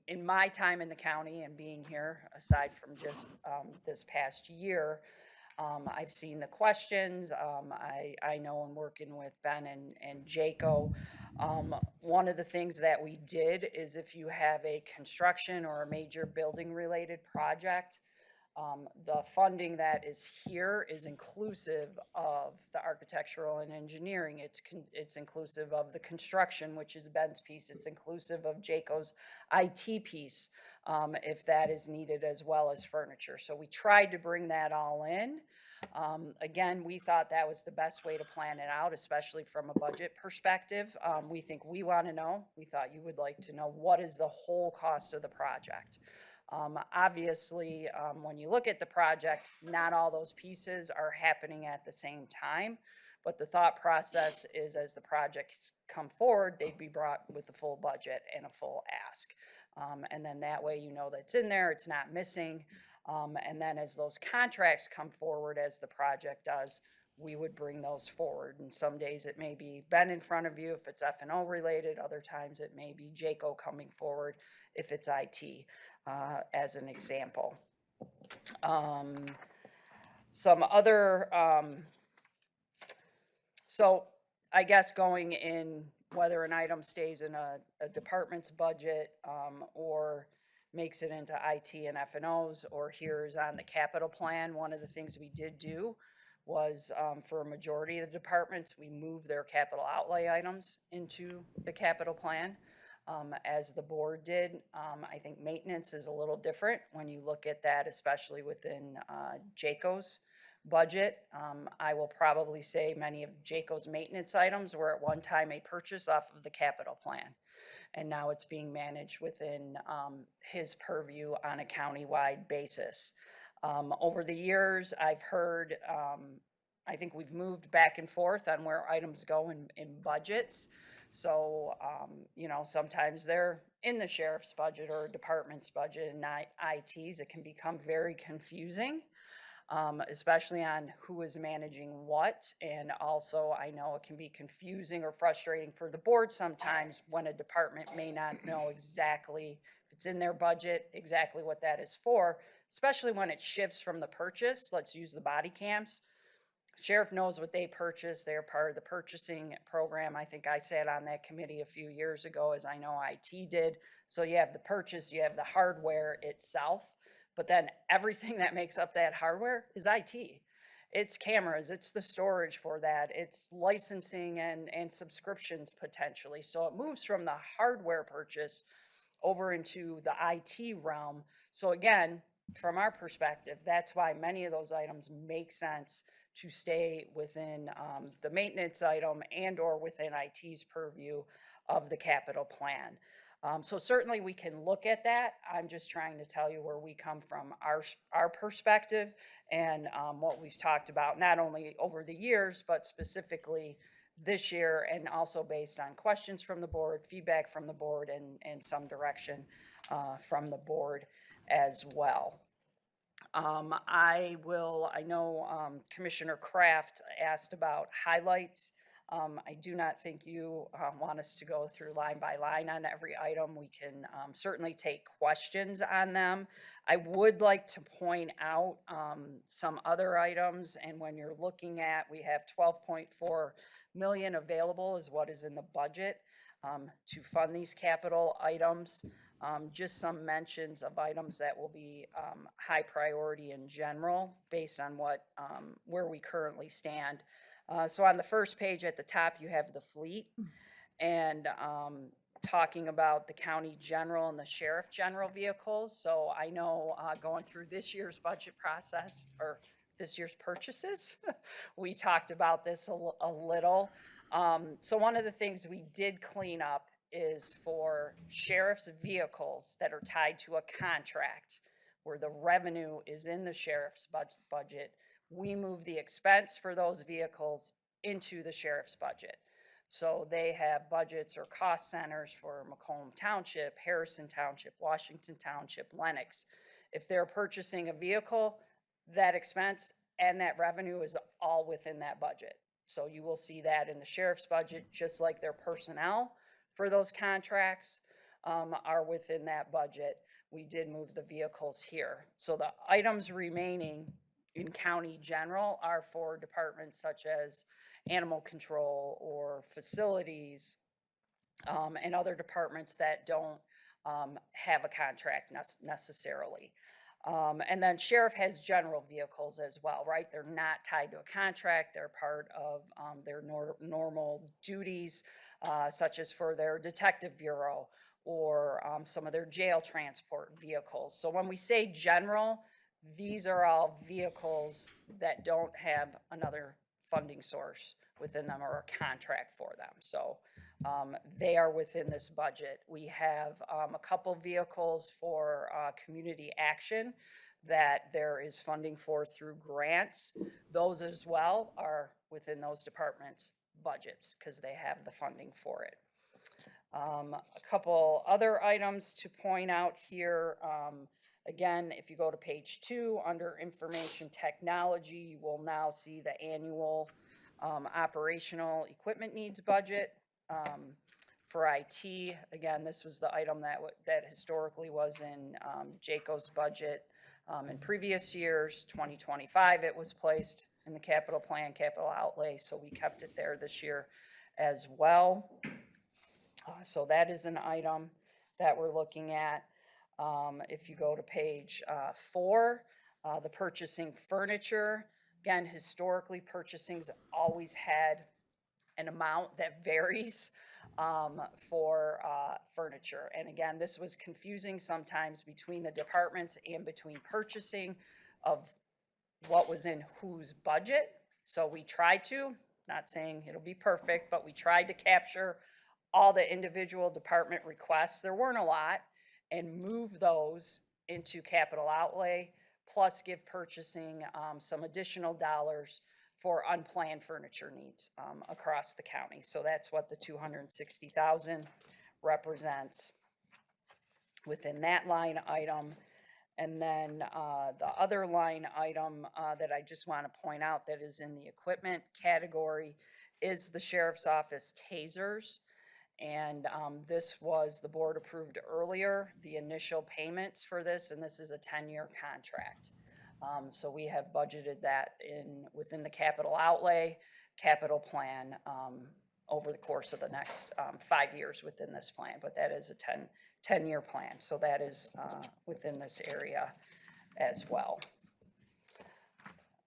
in my time in the county and being here, aside from just this past year, I've seen the questions. I know I'm working with Ben and Jaco. One of the things that we did is if you have a construction or a major building related project, the funding that is here is inclusive of the architectural and engineering. It's inclusive of the construction, which is Ben's piece. It's inclusive of Jaco's IT piece, if that is needed, as well as furniture. So we tried to bring that all in. Again, we thought that was the best way to plan it out, especially from a budget perspective. We think we want to know, we thought you would like to know, what is the whole cost of the project? Obviously, when you look at the project, not all those pieces are happening at the same time, but the thought process is as the projects come forward, they'd be brought with a full budget and a full ask. And then that way you know that's in there, it's not missing. And then as those contracts come forward, as the project does, we would bring those forward. And some days it may be Ben in front of you if it's F&O related, other times it may be Jaco coming forward if it's IT. As an example. Some other, so I guess going in whether an item stays in a department's budget or makes it into IT and F&Os or here is on the capital plan, one of the things we did do was for a majority of the departments, we moved their capital outlay items into the capital plan. As the board did. I think maintenance is a little different when you look at that, especially within Jaco's budget. I will probably say many of Jaco's maintenance items were at one time a purchase off of the capital plan. And now it's being managed within his purview on a countywide basis. Over the years, I've heard, I think we've moved back and forth on where items go in budgets. So, you know, sometimes they're in the sheriff's budget or a department's budget and not IT's. It can become very confusing, especially on who is managing what. And also, I know it can be confusing or frustrating for the board sometimes when a department may not know exactly if it's in their budget, exactly what that is for, especially when it shifts from the purchase. Let's use the body cams. Sheriff knows what they purchased. They're part of the purchasing program. I think I sat on that committee a few years ago, as I know IT did. So you have the purchase, you have the hardware itself, but then everything that makes up that hardware is IT. It's cameras, it's the storage for that, it's licensing and subscriptions potentially. So it moves from the hardware purchase over into the IT realm. So again, from our perspective, that's why many of those items make sense to stay within the maintenance item and or within IT's purview of the capital plan. So certainly we can look at that. I'm just trying to tell you where we come from, our perspective, and what we've talked about, not only over the years, but specifically this year, and also based on questions from the board, feedback from the board, and some direction from the board as well. I know Commissioner Kraft asked about highlights. I do not think you want us to go through line by line on every item. We can certainly take questions on them. I would like to point out some other items, and when you're looking at, we have 12.4 million available is what is in the budget to fund these capital items. Just some mentions of items that will be high priority in general based on what where we currently stand. So on the first page at the top, you have the fleet, and talking about the county general and the sheriff general vehicles. So I know going through this year's budget process, or this year's purchases, we talked about this a little. So one of the things we did clean up is for sheriff's vehicles that are tied to a contract where the revenue is in the sheriff's budget, we move the expense for those vehicles into the sheriff's budget. So they have budgets or cost centers for Macomb Township, Harrison Township, Washington Township, Lenox. If they're purchasing a vehicle, that expense and that revenue is all within that budget. So you will see that in the sheriff's budget, just like their personnel for those contracts are within that budget. We did move the vehicles here. So the items remaining in county general are for departments such as animal control or facilities, and other departments that don't have a contract necessarily. And then sheriff has general vehicles as well, right? They're not tied to a contract. They're part of their normal duties, such as for their detective bureau or some of their jail transport vehicles. So when we say general, these are all vehicles that don't have another funding source within them or a contract for them. So they are within this budget. We have a couple vehicles for community action that there is funding for through grants. Those as well are within those departments' budgets because they have the funding for it. A couple other items to point out here. Again, if you go to page 2 under information technology, you will now see the annual operational equipment needs budget. For IT, again, this was the item that historically was in JACO's budget in previous years. 2025, it was placed in the capital plan, capital outlay, so we kept it there this year as well. So that is an item that we're looking at. If you go to page 4, the purchasing furniture, again, historically purchasing's always had an amount that varies for furniture. And again, this was confusing sometimes between the departments and between purchasing of what was in whose budget. So we tried to, not saying it'll be perfect, but we tried to capture all the individual department requests. There weren't a lot, and move those into capital outlay, plus give purchasing some additional dollars for unplanned furniture needs across the county. So that's what the 260,000 represents within that line item. And then the other line item that I just want to point out that is in the equipment category is the sheriff's office tasers. And this was, the board approved earlier, the initial payments for this, and this is a 10-year contract. So we have budgeted that within the capital outlay, capital plan over the course of the next 5 years within this plan, but that is a 10-year plan. So that is within this area as well.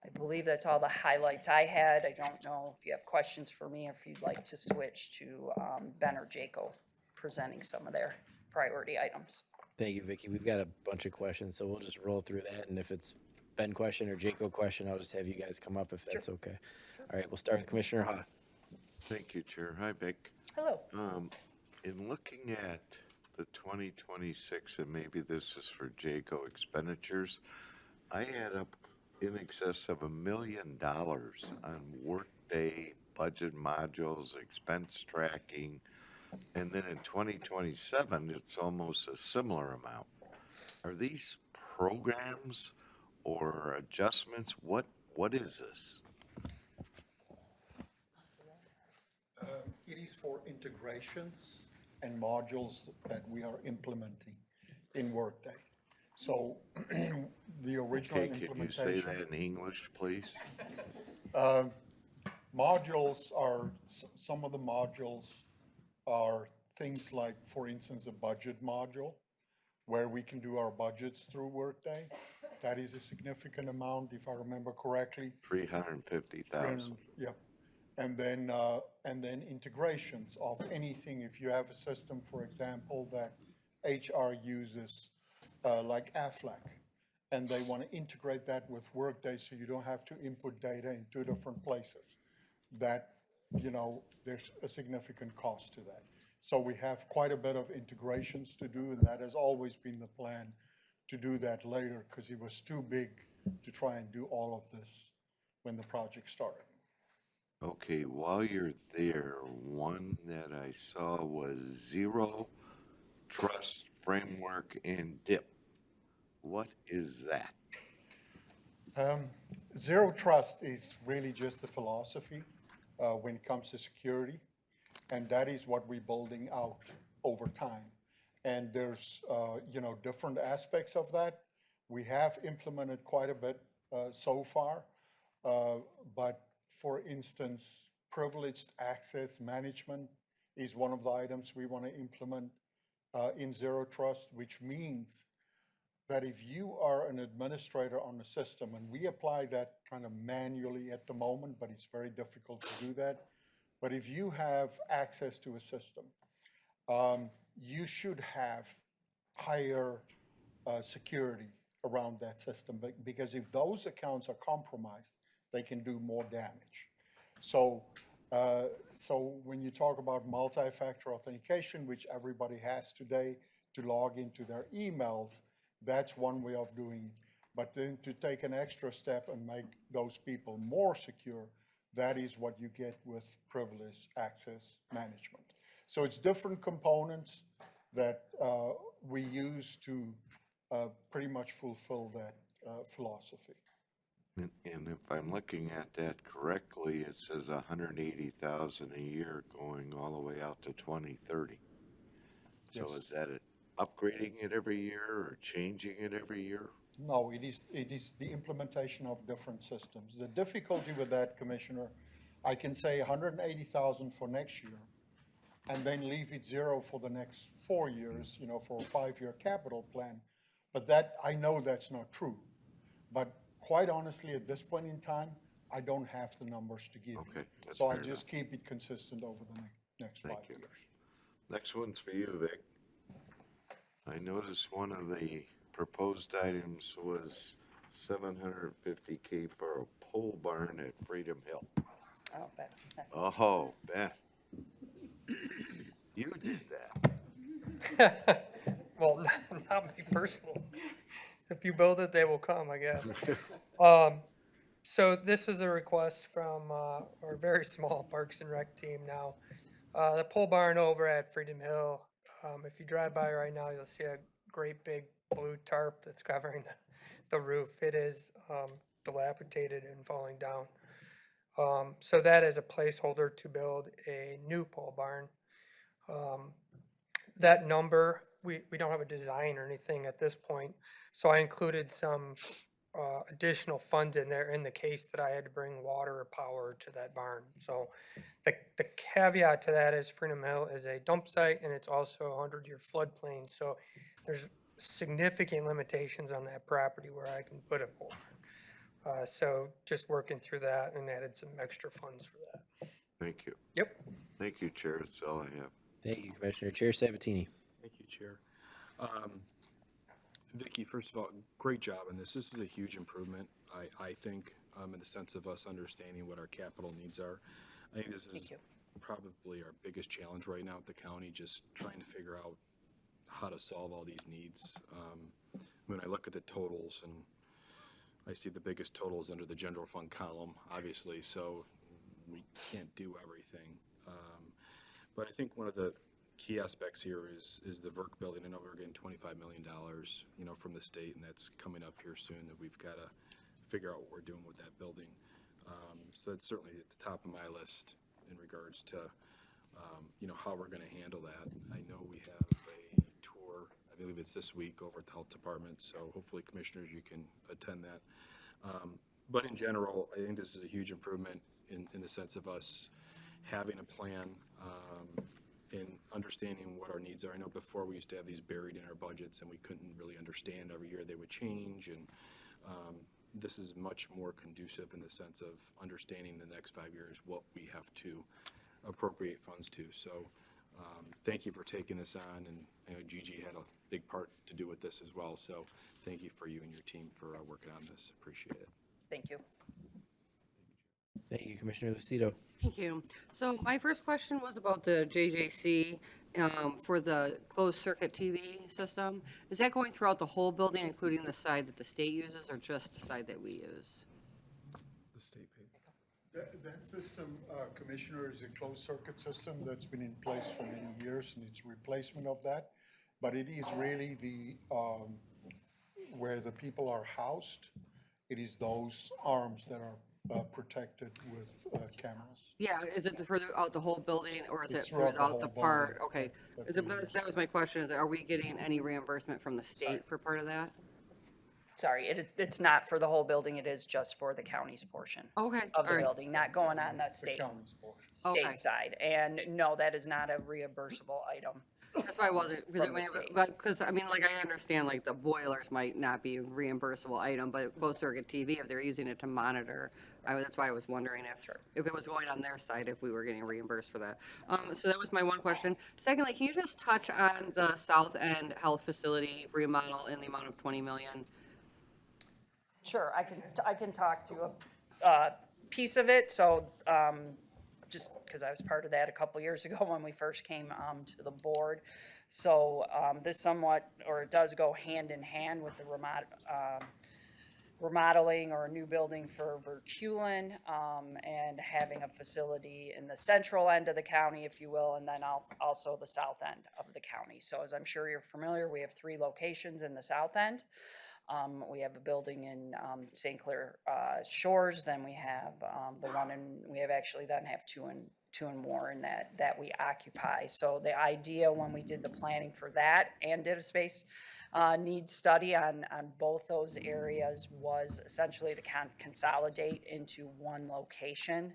I believe that's all the highlights I had. I don't know if you have questions for me, or if you'd like to switch to Ben or Jaco presenting some of their priority items. Thank you, Vicki. We've got a bunch of questions, so we'll just roll through that. And if it's Ben question or Jaco question, I'll just have you guys come up if that's okay. All right, we'll start with Commissioner Ha. Thank you, Chair. Hi, Vic. Hello. In looking at the 2026, and maybe this is for Jaco expenditures, I add up in excess of $1 million on workday budget modules, expense tracking, and then in 2027, it's almost a similar amount. Are these programs or adjustments? What is this? It is for integrations and modules that we are implementing in Workday. So the original Okay, can you say that in English, please? Modules are, some of the modules are things like, for instance, a budget module, where we can do our budgets through Workday. That is a significant amount, if I remember correctly. 350,000. Yep. And then integrations of anything. If you have a system, for example, that HR uses, like AFLAC, and they want to integrate that with Workday so you don't have to input data in two different places, that, there's a significant cost to that. So we have quite a bit of integrations to do, and that has always been the plan, to do that later, because it was too big to try and do all of this when the project started. Okay, while you're there, one that I saw was Zero Trust Framework and DIP. What is that? Zero Trust is really just a philosophy when it comes to security, and that is what we're building out over time. And there's, different aspects of that. We have implemented quite a bit so far, but for instance, privileged access management is one of the items we want to implement in Zero Trust, which means that if you are an administrator on the system, and we apply that kind of manually at the moment, but it's very difficult to do that. But if you have access to a system, you should have higher security around that system, because if those accounts are compromised, they can do more damage. So when you talk about multi-factor authentication, which everybody has today to log into their emails, that's one way of doing it. But then to take an extra step and make those people more secure, that is what you get with privileged access management. So it's different components that we use to pretty much fulfill that philosophy. And if I'm looking at that correctly, it says 180,000 a year going all the way out to 2030. So Yes. is that upgrading it every year or changing it every year? No, it is the implementation of different systems. The difficulty with that, Commissioner, I can say 180,000 for next year, and then leave it zero for the next 4 years, for a 5-year capital plan. But that, I know that's not true. But quite honestly, at this point in time, I don't have the numbers to give you. Okay, that's So I fair just keep it consistent over the next 5 Thank you. years. Next one's for you, Vic. I noticed one of the proposed items was $750K for a pole barn at Freedom Hill. Oh, Ben. Oh, Beth. You did that. Well, not me personally. If you build it, they will come, I guess. So this is a request from our very small Parks and Rec team now. The pole barn over at Freedom Hill, if you drive by right now, you'll see a great big blue tarp that's covering the roof. It is dilapidated and falling down. So that is a placeholder to build a new pole barn. That number, we don't have a design or anything at this point, so I included some additional funds in there in the case that I had to bring water or power to that barn. So the caveat to that is Freedom Hill is a dump site and it's also a 100-year floodplain, so there's significant limitations on that property where I can put a pole barn. So just working through that and added some extra funds for that. Thank you. Yep. Thank you, Chair. That's all I have. Thank you, Commissioner. Chair Sabatini. Thank you, Chair. Vicky, first of all, great job on this. This is a huge improvement, I think, in the sense of us understanding what our capital needs are. I think this is probably our biggest challenge right now at the county, just trying to figure out how to solve all these needs. When I look at the totals, and I see the biggest totals under the general fund column, obviously, so we can't do everything. But I think one of the key aspects here is the VERC building. I know we're getting $25 million, from the state, and that's coming up here soon, that we've got to figure out what we're doing with that building. So that's certainly at the top of my list in regards to, how we're going to handle that. I know we have a tour, I believe it's this week, over at the health department, so hopefully, commissioners, you can attend that. But in general, I think this is a huge improvement in the sense of us having a plan, and understanding what our needs are. I know before we used to have these buried in our budgets and we couldn't really understand. Every year they would change, and this is much more conducive in the sense of understanding the next 5 years what we have to appropriate funds to. So thank you for taking this on, and I know Gigi had a big part to do with this as well. So thank you for you and your team for working on this. Appreciate it. Thank you. Thank you, Commissioner Lucido. Thank you. So my first question was about the JJC for the closed circuit TV system. Is that going throughout the whole building, including the side that the state uses, or just the side that we use? The state paid. That system, Commissioner, is a closed circuit system that's been in place for many years, and it's replacement of that. But it is really the, where the people are housed, it is those arms that are protected with cameras. Yeah, is it throughout the whole building, or is it It's throughout throughout the the whole part? building. Okay. That's Is it, what it is. that was my question, is are we getting any reimbursement from the state for part of that? Sorry, it's not for the whole building, it is just for the county's portion Okay, of the all right. building, not going on the The state, county's portion. Okay. state side. And no, that is not a reimbursable item. That's why I wasn't, From the state. because, I mean, like, I understand, like, the boilers might not be a reimbursable item, but closed circuit TV, if they're using it to monitor, that's why I was wondering if it was going on their side, if we were getting reimbursed for that. So that was my one question. Secondly, can you just touch on the South End Health Facility remodel in the amount of $20 million? Sure, I can talk to a piece of it, so, just because I was part of that a couple years ago when we first came to the board. So this somewhat, or it does go hand in hand with the remodeling or a new building for Verculen, and having a facility in the central end of the county, if you will, and then also the south end of the county. So as I'm sure you're familiar, we have 3 locations in the south end. We have a building in St. Clair Shores, then we have the one in, we have actually then have two and more in that we occupy. So the idea when we did the planning for that and did a space needs study on both those areas was essentially to consolidate into one location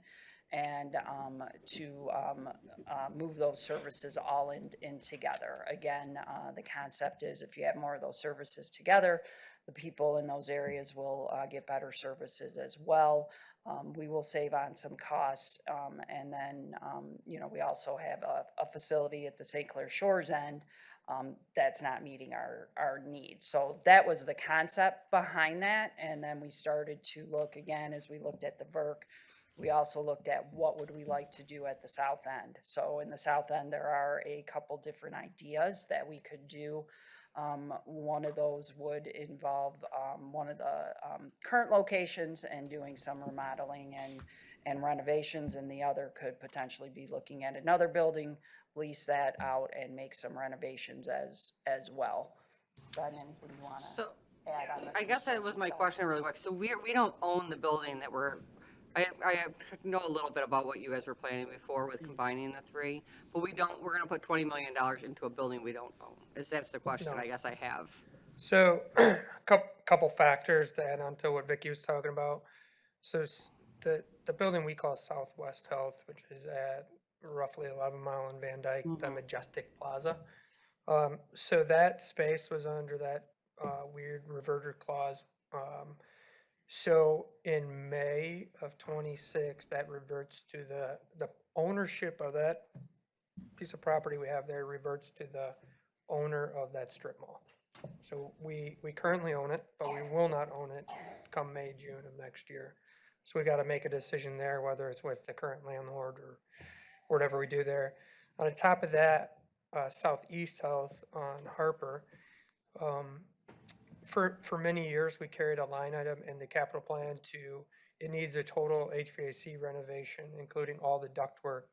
and to move those services all in together. Again, the concept is if you have more of those services together, the people in those areas will get better services as well. We will save on some costs. And then, we also have a facility at the St. Clair Shores end that's not meeting our needs. So that was the concept behind that. And then we started to look again, as we looked at the VERC, We also looked at what would we like to do at the south end. So in the south end, there are a couple different ideas that we could do. One of those would involve one of the current locations and doing some remodeling and renovations, and the other could potentially be looking at another building, lease that out and make some renovations as well. Got anything you want to add on? I guess that was my question really quick. So we don't own the building that I know a little bit about what you guys were planning before with combining the three, but we're gonna put $20 million into a building we don't own. That's the question I guess I have. So, couple factors to add on to what Vicky was talking about. So the building we call Southwest Health, which is at roughly 11 Mile and Van Dyke, the Majestic Plaza. So that space was under that weird reverter clause. So in May of 26, that reverts to the ownership of that piece of property we have there reverts to the owner of that strip mall. So we currently own it, but we will not own it come May, June of next year. So we got to make a decision there, whether it's with the current landlord or whatever we do there. On the top of that, Southeast Health on Harper, for many years, we carried a line item in the capital plan it needs a total HVAC renovation, including all the ductwork.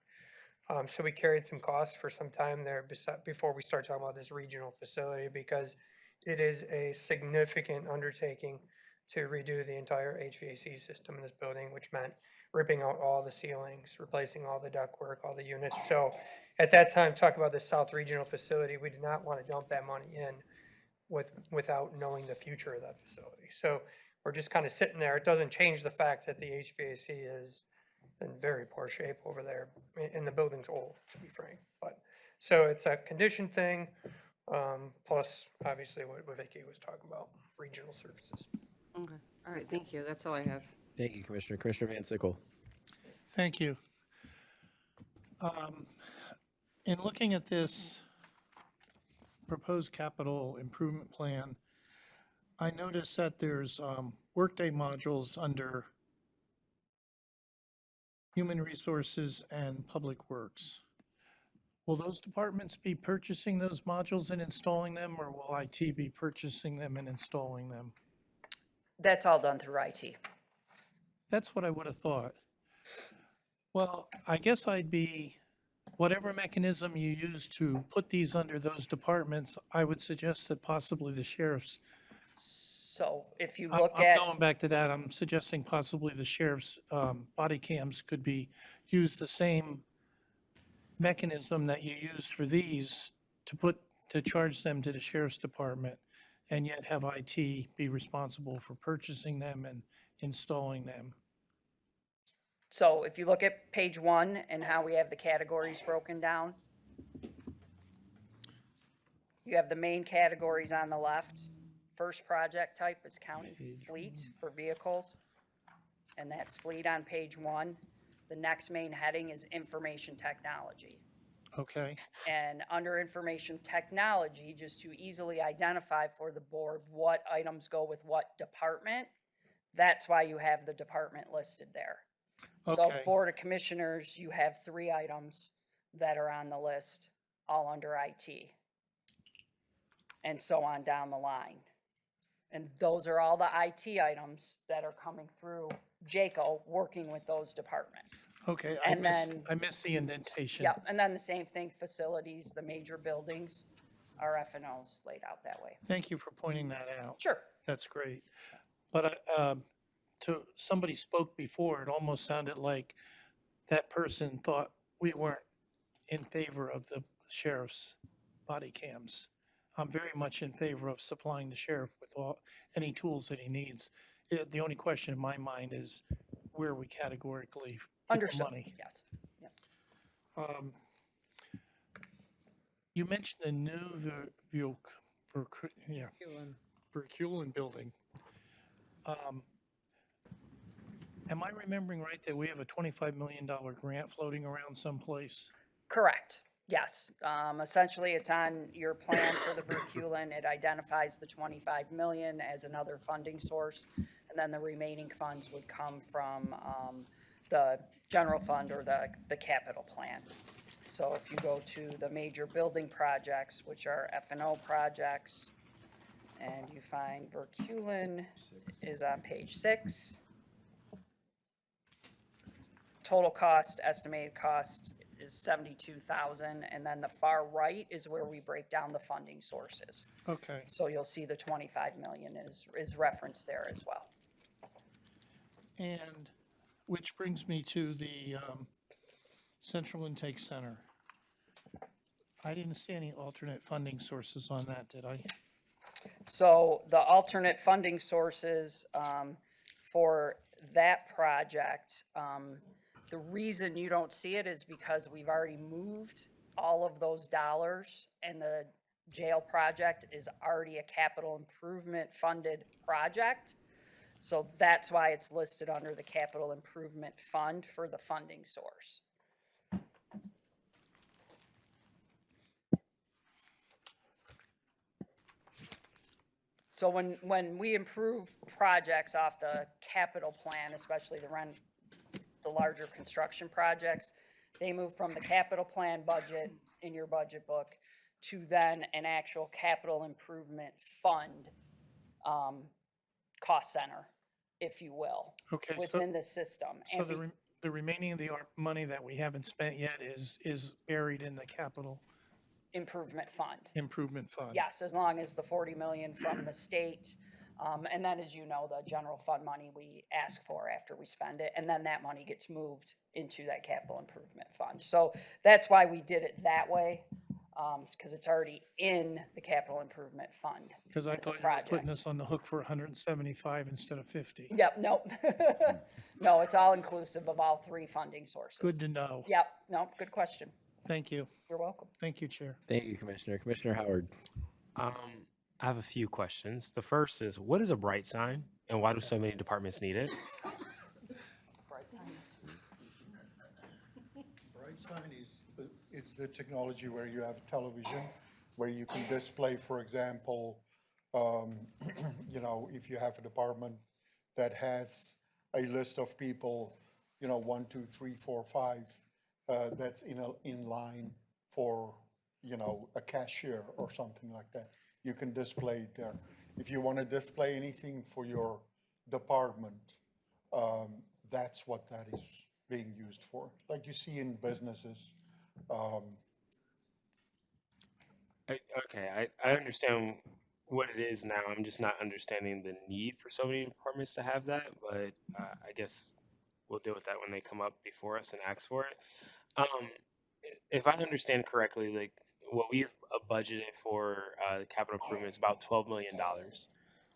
So we carried some costs for some time there before we start talking about this regional facility, because it is a significant undertaking to redo the entire HVAC system in this building, which meant ripping out all the ceilings, replacing all the ductwork, all the units. So at that time, talk about the South Regional facility, we did not want to dump that money in without knowing the future of that facility. So we're just kind of sitting there. It doesn't change the fact that the HVAC is in very poor shape over there, and the building's old, to be frank. But, so it's a condition thing, plus obviously what Vicky was talking about, regional services. Okay, all right, thank you. That's all I have. Thank you, Commissioner. Commissioner Van Sickle. Thank you. In looking at this proposed capital improvement plan, I noticed that there's workday modules under Human Resources and Public Works. Will those departments be purchasing those modules and installing them, or will IT be purchasing them and installing them? That's all done through IT. That's what I would have thought. Well, I guess whatever mechanism you use to put these under those departments, I would suggest that possibly the sheriff's. So if you I'm look at. going back to that, I'm suggesting possibly the sheriff's body cams could be, use the same mechanism that you use for these to charge them to the sheriff's department, and yet have IT be responsible for purchasing them and installing them. So if you look at page 1 and how we have the categories broken down, you have the main categories on the left. First project type is county fleet for vehicles, and that's fleet on page 1. The next main heading is information technology. Okay, And under information technology, just to easily identify for the board what items go with what department, that's why you have the department listed there. So Okay. Board of Commissioners, you have 3 items that are on the list, all under IT. And so on down the line. And those are all the IT items that are coming through JACO, working with those departments. okay, And then- I missed the indentation. Yep, and then the same thing, facilities, the major buildings, our F&Os laid out that way. Thank you for pointing that out. Sure. That's great. But somebody spoke before, it almost sounded like that person thought we weren't in favor of the sheriff's body cams. I'm very much in favor of supplying the sheriff with any tools that he needs. The only question in my mind is where we categorically put the Understood, money. yes. Yep. You mentioned the new Verkulen building. Am I remembering right that we have a $25 million grant floating around someplace? Correct, yes. Essentially, it's on your plan for the Verkulen. It identifies the 25 million as another funding source, and then the remaining funds would come from the general fund or the capital plan. So if you go to the major building projects, which are F&O projects, and you find Verculin is on page 6. Total cost, estimated cost is 72,000, and then the far right is where we break down the funding sources. Okay. So you'll see the 25 million is referenced there as well. And which brings me to the Central Intake Center. I didn't see any alternate funding sources on that, did I? So the alternate funding sources for that project, the reason you don't see it is because we've already moved all of those dollars, and the jail project is already a capital improvement funded project. So that's why it's listed under the capital improvement fund for the funding source. So when we improve projects off the capital plan, especially the larger construction projects, they move from the capital plan budget in your budget book to then an actual capital improvement fund, cost center, if you will, Okay, so, within the system. so And the remaining of the money that we haven't spent yet is buried in the capital improvement fund. improvement fund? Yes, as long as the 40 million from the state, and then, as you know, the general fund money we ask for after we spend it, and then that money gets moved into that capital improvement fund. So that's why we did it that way, because it's already in the capital improvement fund. Because I It's a thought you were putting project. us on the hook for 175 instead of 50. Yep, nope. No, it's all inclusive of all three funding sources. Good to know. Yep, no, good question. Thank you. You're welcome. Thank you, Chair. Thank you, Commissioner. Commissioner Howard. I have a few questions. The first is, what is a bright sign, and why do so many departments need it? Bright sign is, it's the technology where you have television, where you can display, for example, you know, if you have a department that has a list of people, you know, 1, 2, 3, 4, 5, that's in line for, you know, a cashier or something like that. You can display it there. If you want to display anything for your department, that's what that is being used for, like you see in businesses. Okay, I understand what it is now. I'm just not understanding the need for so many departments to have that, but I guess we'll deal with that when they come up before us and ask for it. If I understand correctly, like what we've budgeted for capital improvement is about $12 million.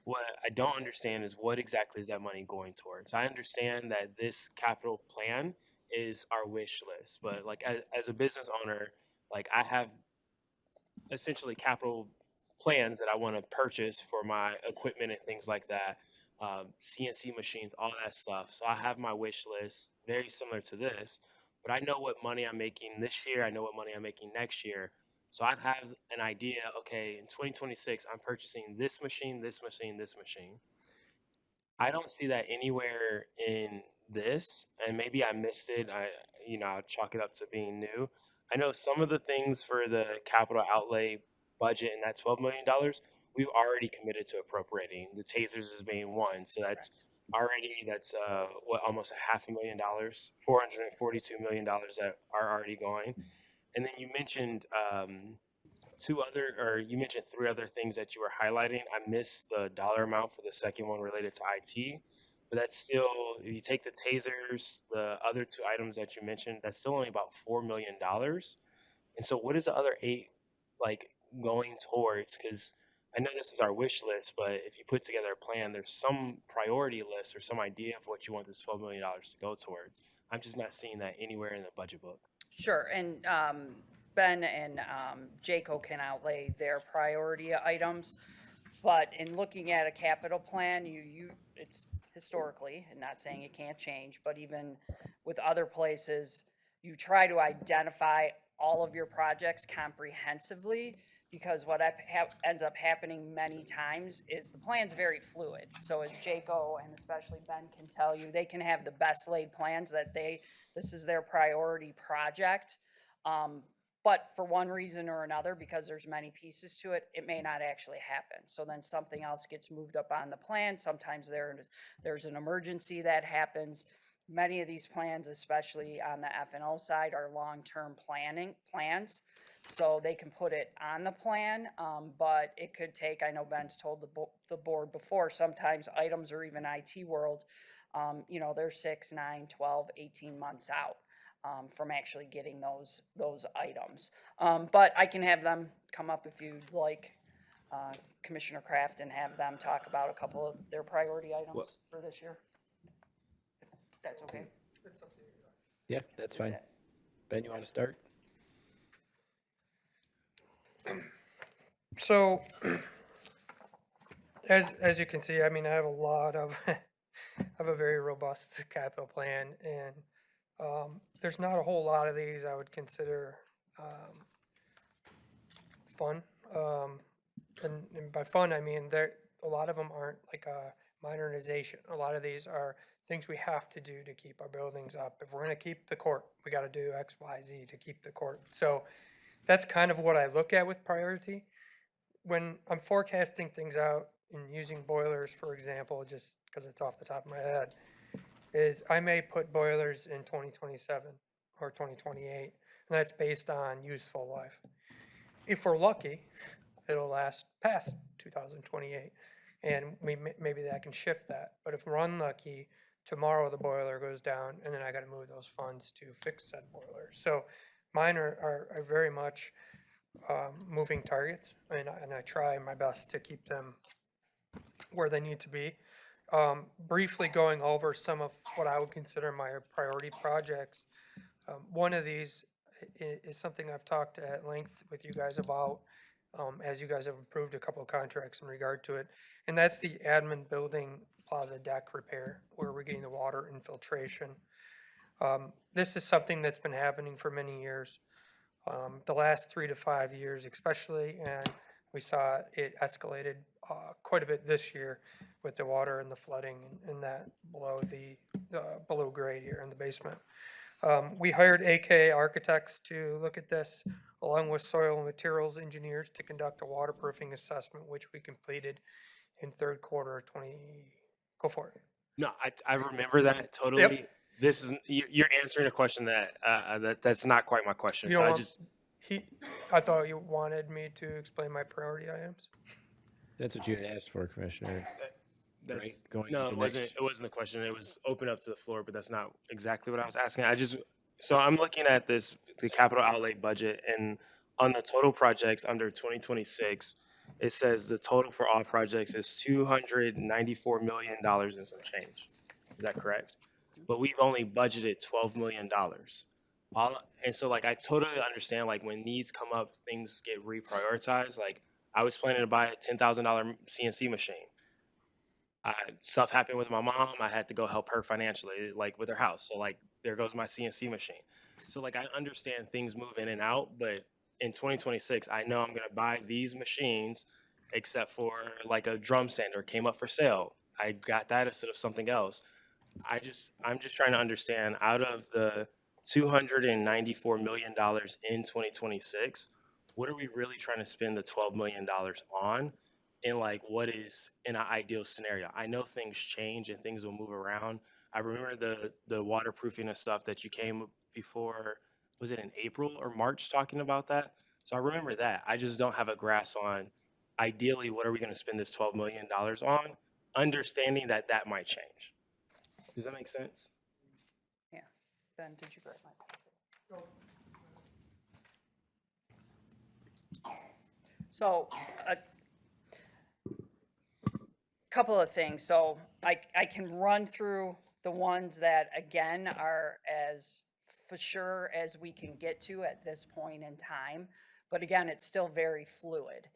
What I don't understand is what exactly is that money going towards. I understand that this capital plan is our wish list, but like as a business owner, like I have essentially capital plans that I want to purchase for my equipment and things like that, CNC machines, all that stuff. So I have my wish list very similar to this, but I know what money I'm making this year. I know what money I'm making next year. So I have an idea, okay, in 2026, I'm purchasing this machine, this machine, this machine. I don't see that anywhere in this, and maybe I missed it. I'll chalk it up to being new. I know some of the things for the capital outlay budget and that $12 million, we've already committed to appropriating. The tasers is being one, so that's almost $500,000, $442 million that are already going. And then you mentioned three other things that you were highlighting. I missed the dollar amount for the second one related to IT, but that's still, if you take the tasers, the other two items that you mentioned, that's still only about $4 million. And so what is the other 8 like going towards? Because I know this is our wish list, but if you put together a plan, there's some priority list or some idea of what you want this $12 million to go towards. I'm just not seeing that anywhere in the budget book. Sure, and Ben and Jaco can outlay their priority items, but in looking at a capital plan, it's historically, and not saying it can't change, but even with other places, you try to identify all of your projects comprehensively because what ends up happening many times is the plan's very fluid. So as Jaco and especially Ben can tell you, they can have the best laid plans that this is their priority project. But for one reason or another, because there's many pieces to it, it may not actually happen. So then something else gets moved up on the plan. Sometimes there's an emergency that happens. Many of these plans, especially on the F&O side, are long-term plans. So they can put it on the plan, but it could take, I know Ben's told the board before, sometimes items or even IT world, they're 6, 9, 12, 18 months out. From actually getting those items. But I can have them come up if you'd like, Commissioner Kraft, and have them talk about a couple of their priority items for this year. If that's okay. Yeah, that's fine. it. Ben, you want to start? So, as you can see, I mean, I have a lot of, I have a very robust capital plan, and there's not a whole lot of these I would consider fun. And by fun, I mean a lot of them aren't like a modernization. A lot of these are things we have to do to keep our buildings up. If we're going to keep the court, we got to do X, Y, Z to keep the court. So that's kind of what I look at with priority. When I'm forecasting things out and using boilers, for example, just because it's off the top of my head, is I may put boilers in 2027 or 2028, and that's based on useful life. If we're lucky, it'll last past 2028, and maybe that can shift that. But if we're unlucky, tomorrow the boiler goes down, and then I got to move those funds to fix that boiler. So mine are very much moving targets, and I try my best to keep them where they need to be. Briefly going over some of what I would consider my priority projects. One of these is something I've talked at length with you guys about, as you guys have approved a couple of contracts in regard to it, and that's the admin building plaza deck repair, where we're getting the water infiltration. This is something that's been happening for many years, the last 3 to 5 years especially, and we saw it escalated quite a bit this year with the water and the flooding and that below grade here in the basement. We hired AK Architects to look at this, along with soil and materials engineers to conduct a waterproofing assessment, which we completed in third quarter 20. Go for it. No, I remember that totally. Yep. This is you're answering a question that's not quite my question. You So don't I want- just I thought you wanted me to explain my priority items. That's what you had asked for, Commissioner. that's, Right, going no, into it wasn't. next- It wasn't the question. It was open up to the floor, but that's not exactly what I was asking. So I'm looking at the capital outlay budget, and on the total projects under 2026, it says the total for all projects is $294 million and some change. Is that correct? But we've only budgeted $12 million. And so, like, I totally understand, like, when needs come up, things get reprioritized. Like, I was planning to buy a $10,000 CNC machine. Stuff happened with my mom. I had to go help her financially, like, with her house. So, like, there goes my CNC machine. So, like, I understand things move in and out, but in 2026, I know I'm going to buy these machines, except for, like, a drum sander came up for sale. I got that instead of something else. I'm just trying to understand, out of the $294 million in 2026, what are we really trying to spend the $12 million on? And, like, what is in an ideal scenario? I know things change and things will move around. I remember the waterproofing and stuff that you came before, was it in April or March, talking about that? So I remember that. I just don't have a grasp on, ideally, what are we going to spend this $12 million on, understanding that that might change. Does that make sense? Yeah. Ben, did you grab my packet? So, a couple of things. So I can run through the ones that, again, are as for sure as we can get to at this point in time. But again, it's still very fluid.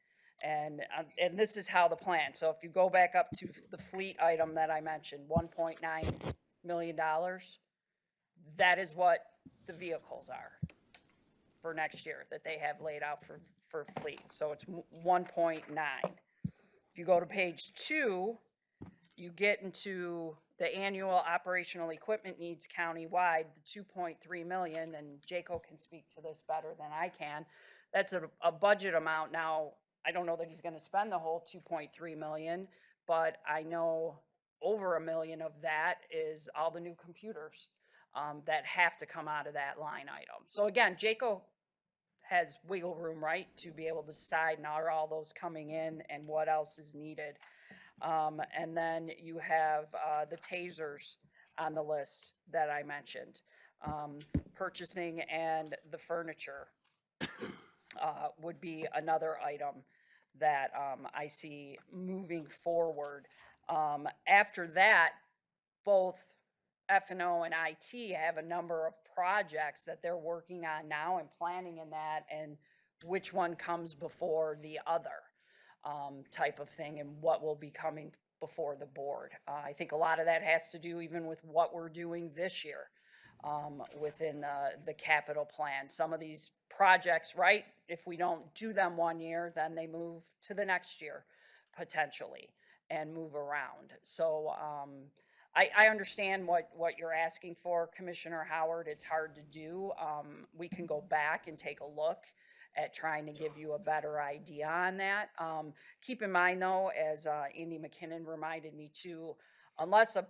And this is how the plan. So if you go back up to the fleet item that I mentioned, $1.9 million, that is what the vehicles are. for next year that they have laid out for fleet. So it's 1.9. If you go to page 2, you get into the annual operational equipment needs countywide, the 2.3 million, and Jaco can speak to this better than I can. That's a budget amount. Now, I don't know that he's gonna spend the whole 2.3 million, but I know over $1 million of that is all the new computers that have to come out of that line item. So again, Jaco has wiggle room, right, to be able to decide now are all those coming in and what else is needed. And then you have the tasers on the list that I mentioned. Purchasing and the furniture would be another item that I see moving forward. After that, both F&O and IT have a number of projects that they're working on now and planning in that, and which one comes before the other type of thing, and what will be coming before the board. I think a lot of that has to do even with what we're doing this year within the capital plan. Some of these projects, right, if we don't do them one year, then they move to the next year potentially and move around. So I understand what you're asking for, Commissioner Howard. It's hard to do. We can go back and take a look at trying to give you a better idea on that. Keep in mind though, as Andy McKinnon reminded me too, unless a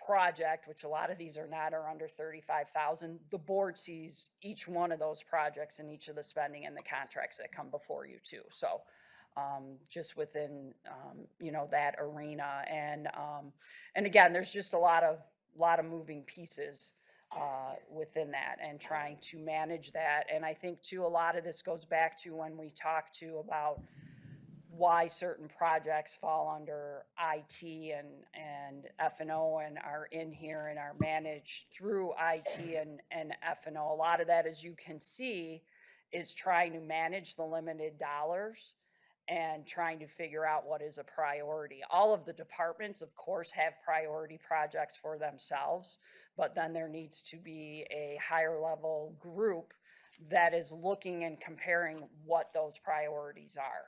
project, which a lot of these are not, are under 35,000, the board sees each one of those projects and each of the spending and the contracts that come before you too. So just within, you know, that arena. And again, there's just a lot of moving pieces within that and trying to manage that. And I think too, a lot of this goes back to when we talk to about why certain projects fall under IT and F&O and are in here and are managed through IT and F&O. A lot of that, as you can see, is trying to manage the limited dollars and trying to figure out what is a priority. All of the departments, of course, have priority projects for themselves, but then there needs to be a higher level group that is looking and comparing what those priorities are.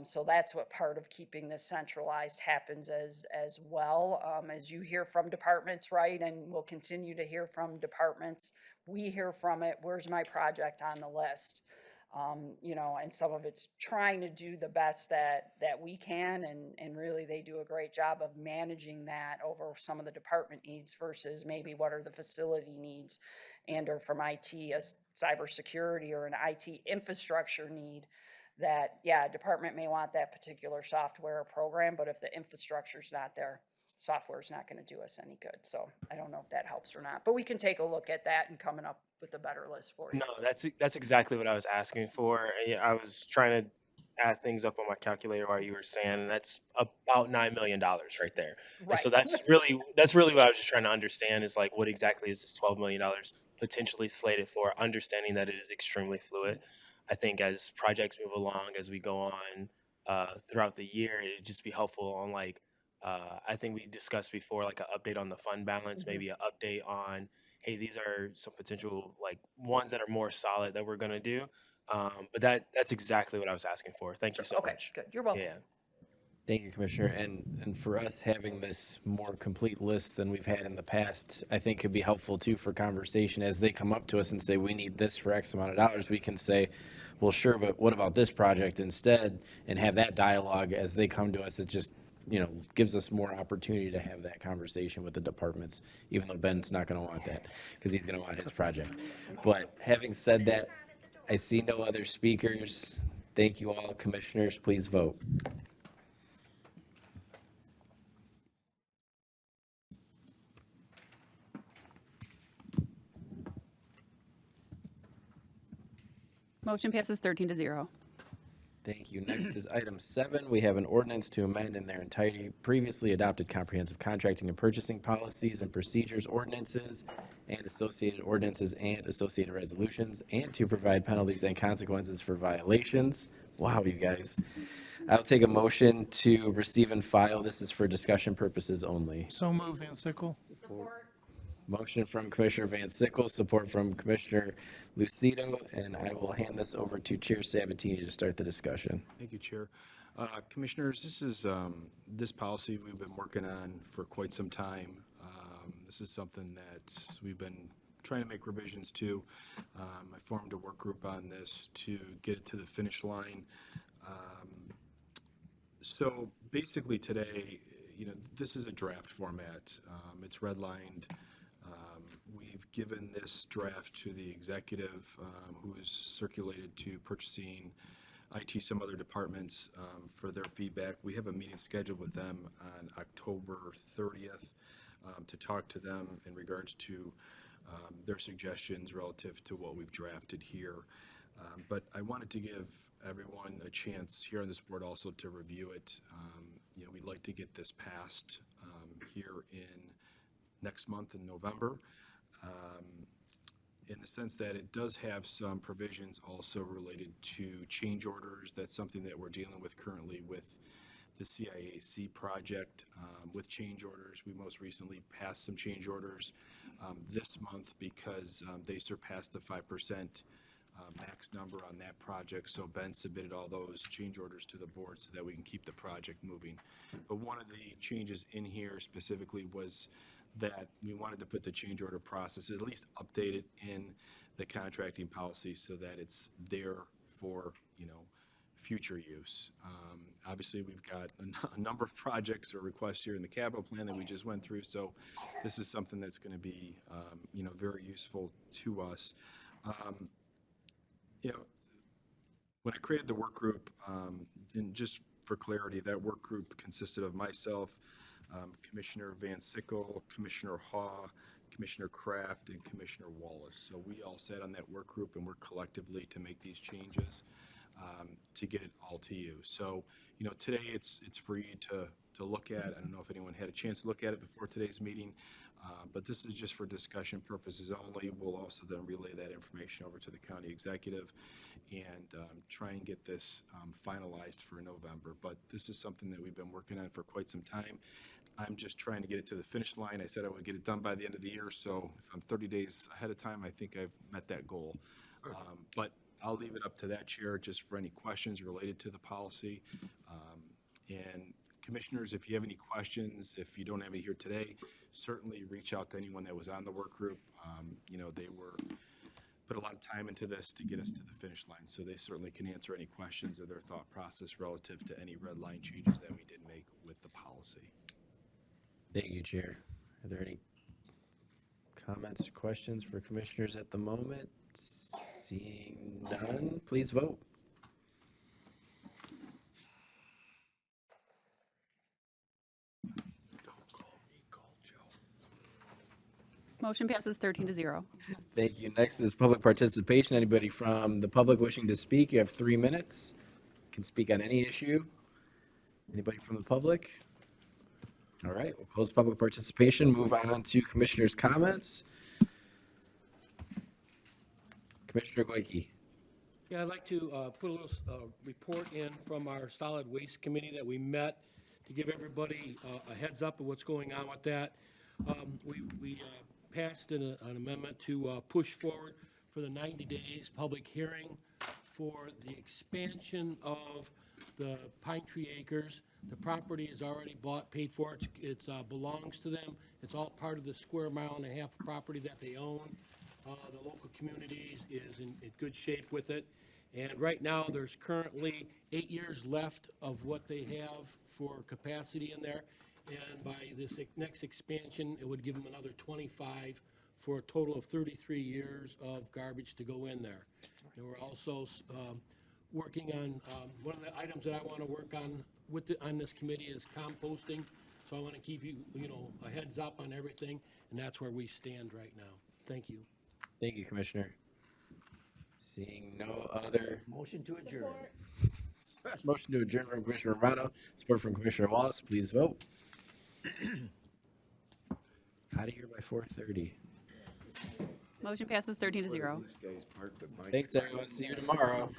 So that's what part of keeping this centralized happens as well. As you hear from departments, right, and we'll continue to hear from departments, we hear from it, where's my project on the list? You know, and some of it's trying to do the best that we can, and really they do a great job of managing that over some of the department needs versus maybe what are the facility needs and or from IT, a cybersecurity or an IT infrastructure need that, yeah, a department may want that particular software or program, but if the infrastructure's not there, software is not going to do us any good. So I don't know if that helps or not, but we can take a look at that and coming up with a better list for you. No, that's exactly what I was asking for. I was trying to add things up on my calculator while you were saying, and that's about $9 million right there. Right. And so that's really what I was just trying to understand is like, what exactly is this $12 million potentially slated for, understanding that it is extremely fluid. I think as projects move along, as we go on throughout the year, it'd just be helpful on like, I think we discussed before, like an update on the fund balance, maybe an update on, hey, these are some potential like ones that are more solid that we're going to do. But that's exactly what I was asking for. Thank you so Okay, much. good. You're welcome. Yeah. Thank you, Commissioner. And for us, having this more complete list than we've had in the past, I think could be helpful too for conversation as they come up to us and say, we need this for X amount of dollars. We can say, well, sure, but what about this project instead? And have that dialogue as they come to us. It just, you know, gives us more opportunity to have that conversation with the departments, even though Ben's not going to want that because he's going to want his project. But having said that, I see no other speakers. Thank you all, commissioners. Please vote. Motion passes 13-0. Thank you. Next is item 7. We have an ordinance to amend in their entirety previously adopted comprehensive contracting and purchasing policies and procedures ordinances and associated ordinances and associated resolutions, and to provide penalties and consequences for violations. Wow, you guys. I'll take a motion to receive and file. This is for discussion purposes only. So moved, Van Sickle. Motion from Commissioner Van Sickle, support from Commissioner Lucido, and I will hand this over to Chair Sabatini to start the discussion. Thank you, Chair. Commissioners, this is, this policy we've been working on for quite some time. This is something that we've been trying to make revisions to. I formed a work group on this to get it to the finish line. So basically today, this is a draft format. It's redlined. We've given this draft to the executive, who is circulated to purchasing, IT, some other departments, for their feedback. We have a meeting scheduled with them on October 30th to talk to them in regards to their suggestions relative to what we've drafted here. But I wanted to give everyone a chance here on this board also to review it. We'd like to get this passed here in next month in November, in the sense that it does have some provisions also related to change orders. That's something that we're dealing with currently with the CIAC project with change orders. We most recently passed some change orders this month because they surpassed the 5% max number on that project. So Ben submitted all those change orders to the board so that we can keep the project moving. But one of the changes in here specifically was that we wanted to put the change order process, at least update it in the contracting policy so that it's there for, future use. Obviously, we've got a number of projects or requests here in the capital plan that we just went through. So this is something that's going to be, very useful to us. When I created the work group, and just for clarity, that work group consisted of myself, Commissioner Van Sickle, Commissioner Haw, Commissioner Kraft, and Commissioner Wallace. So we all sat on that work group and worked collectively to make these changes to get it all to you. So, today it's for you to look at. I don't know if anyone had a chance to look at it before today's meeting, but this is just for discussion purposes only. We'll also then relay that information over to the county executive and try and get this finalized for November. But this is something that we've been working on for quite some time. I'm just trying to get it to the finish line. I said I would get it done by the end of the year, so if I'm 30 days ahead of time, I think I've met that goal. But I'll leave it up to that chair just for any questions related to the policy. And commissioners, if you have any questions, if you don't have any here today, certainly reach out to anyone that was on the work group. They put a lot of time into this to get us to the finish line, so they certainly can answer any questions or their thought process relative to any red line changes that we did make with the policy. Thank you, Chair. Are there any comments or questions for commissioners at the moment? Seeing none, please vote. Motion passes 13-0. Thank you. Next is public participation. Anybody from the public wishing to speak, you have 3 minutes. You can speak on any issue. Anybody from the public? All right, we'll close public participation. Move on to commissioners' comments. Commissioner Goike. Yeah, I'd like to put a little report in from our solid waste committee that we met to give everybody a heads up of what's going on with that. We passed an amendment to push forward for the 90 days public hearing for the expansion of the Pine Tree Acres. The property is already bought, paid for. It belongs to them. It's all part of the square mile and a half property that they own. The local community is in good shape with it. And right now, there's currently 8 years left of what they have for capacity in there. And by this next expansion, it would give them another 25 for a total of 33 years of garbage to go in there. And we're also working on, one of the items that I want to work on on this committee is composting. So I want to keep you, a heads up on everything, and that's where we stand right now. Thank you. Thank you, Commissioner. Seeing no other. Motion to adjourn. Motion to adjourn from Commissioner Romano, support from Commissioner Wallace. Please vote. Out of here by 4:30. Motion passes 13-0. This guy's parked at my Thanks, everyone. See you tomorrow.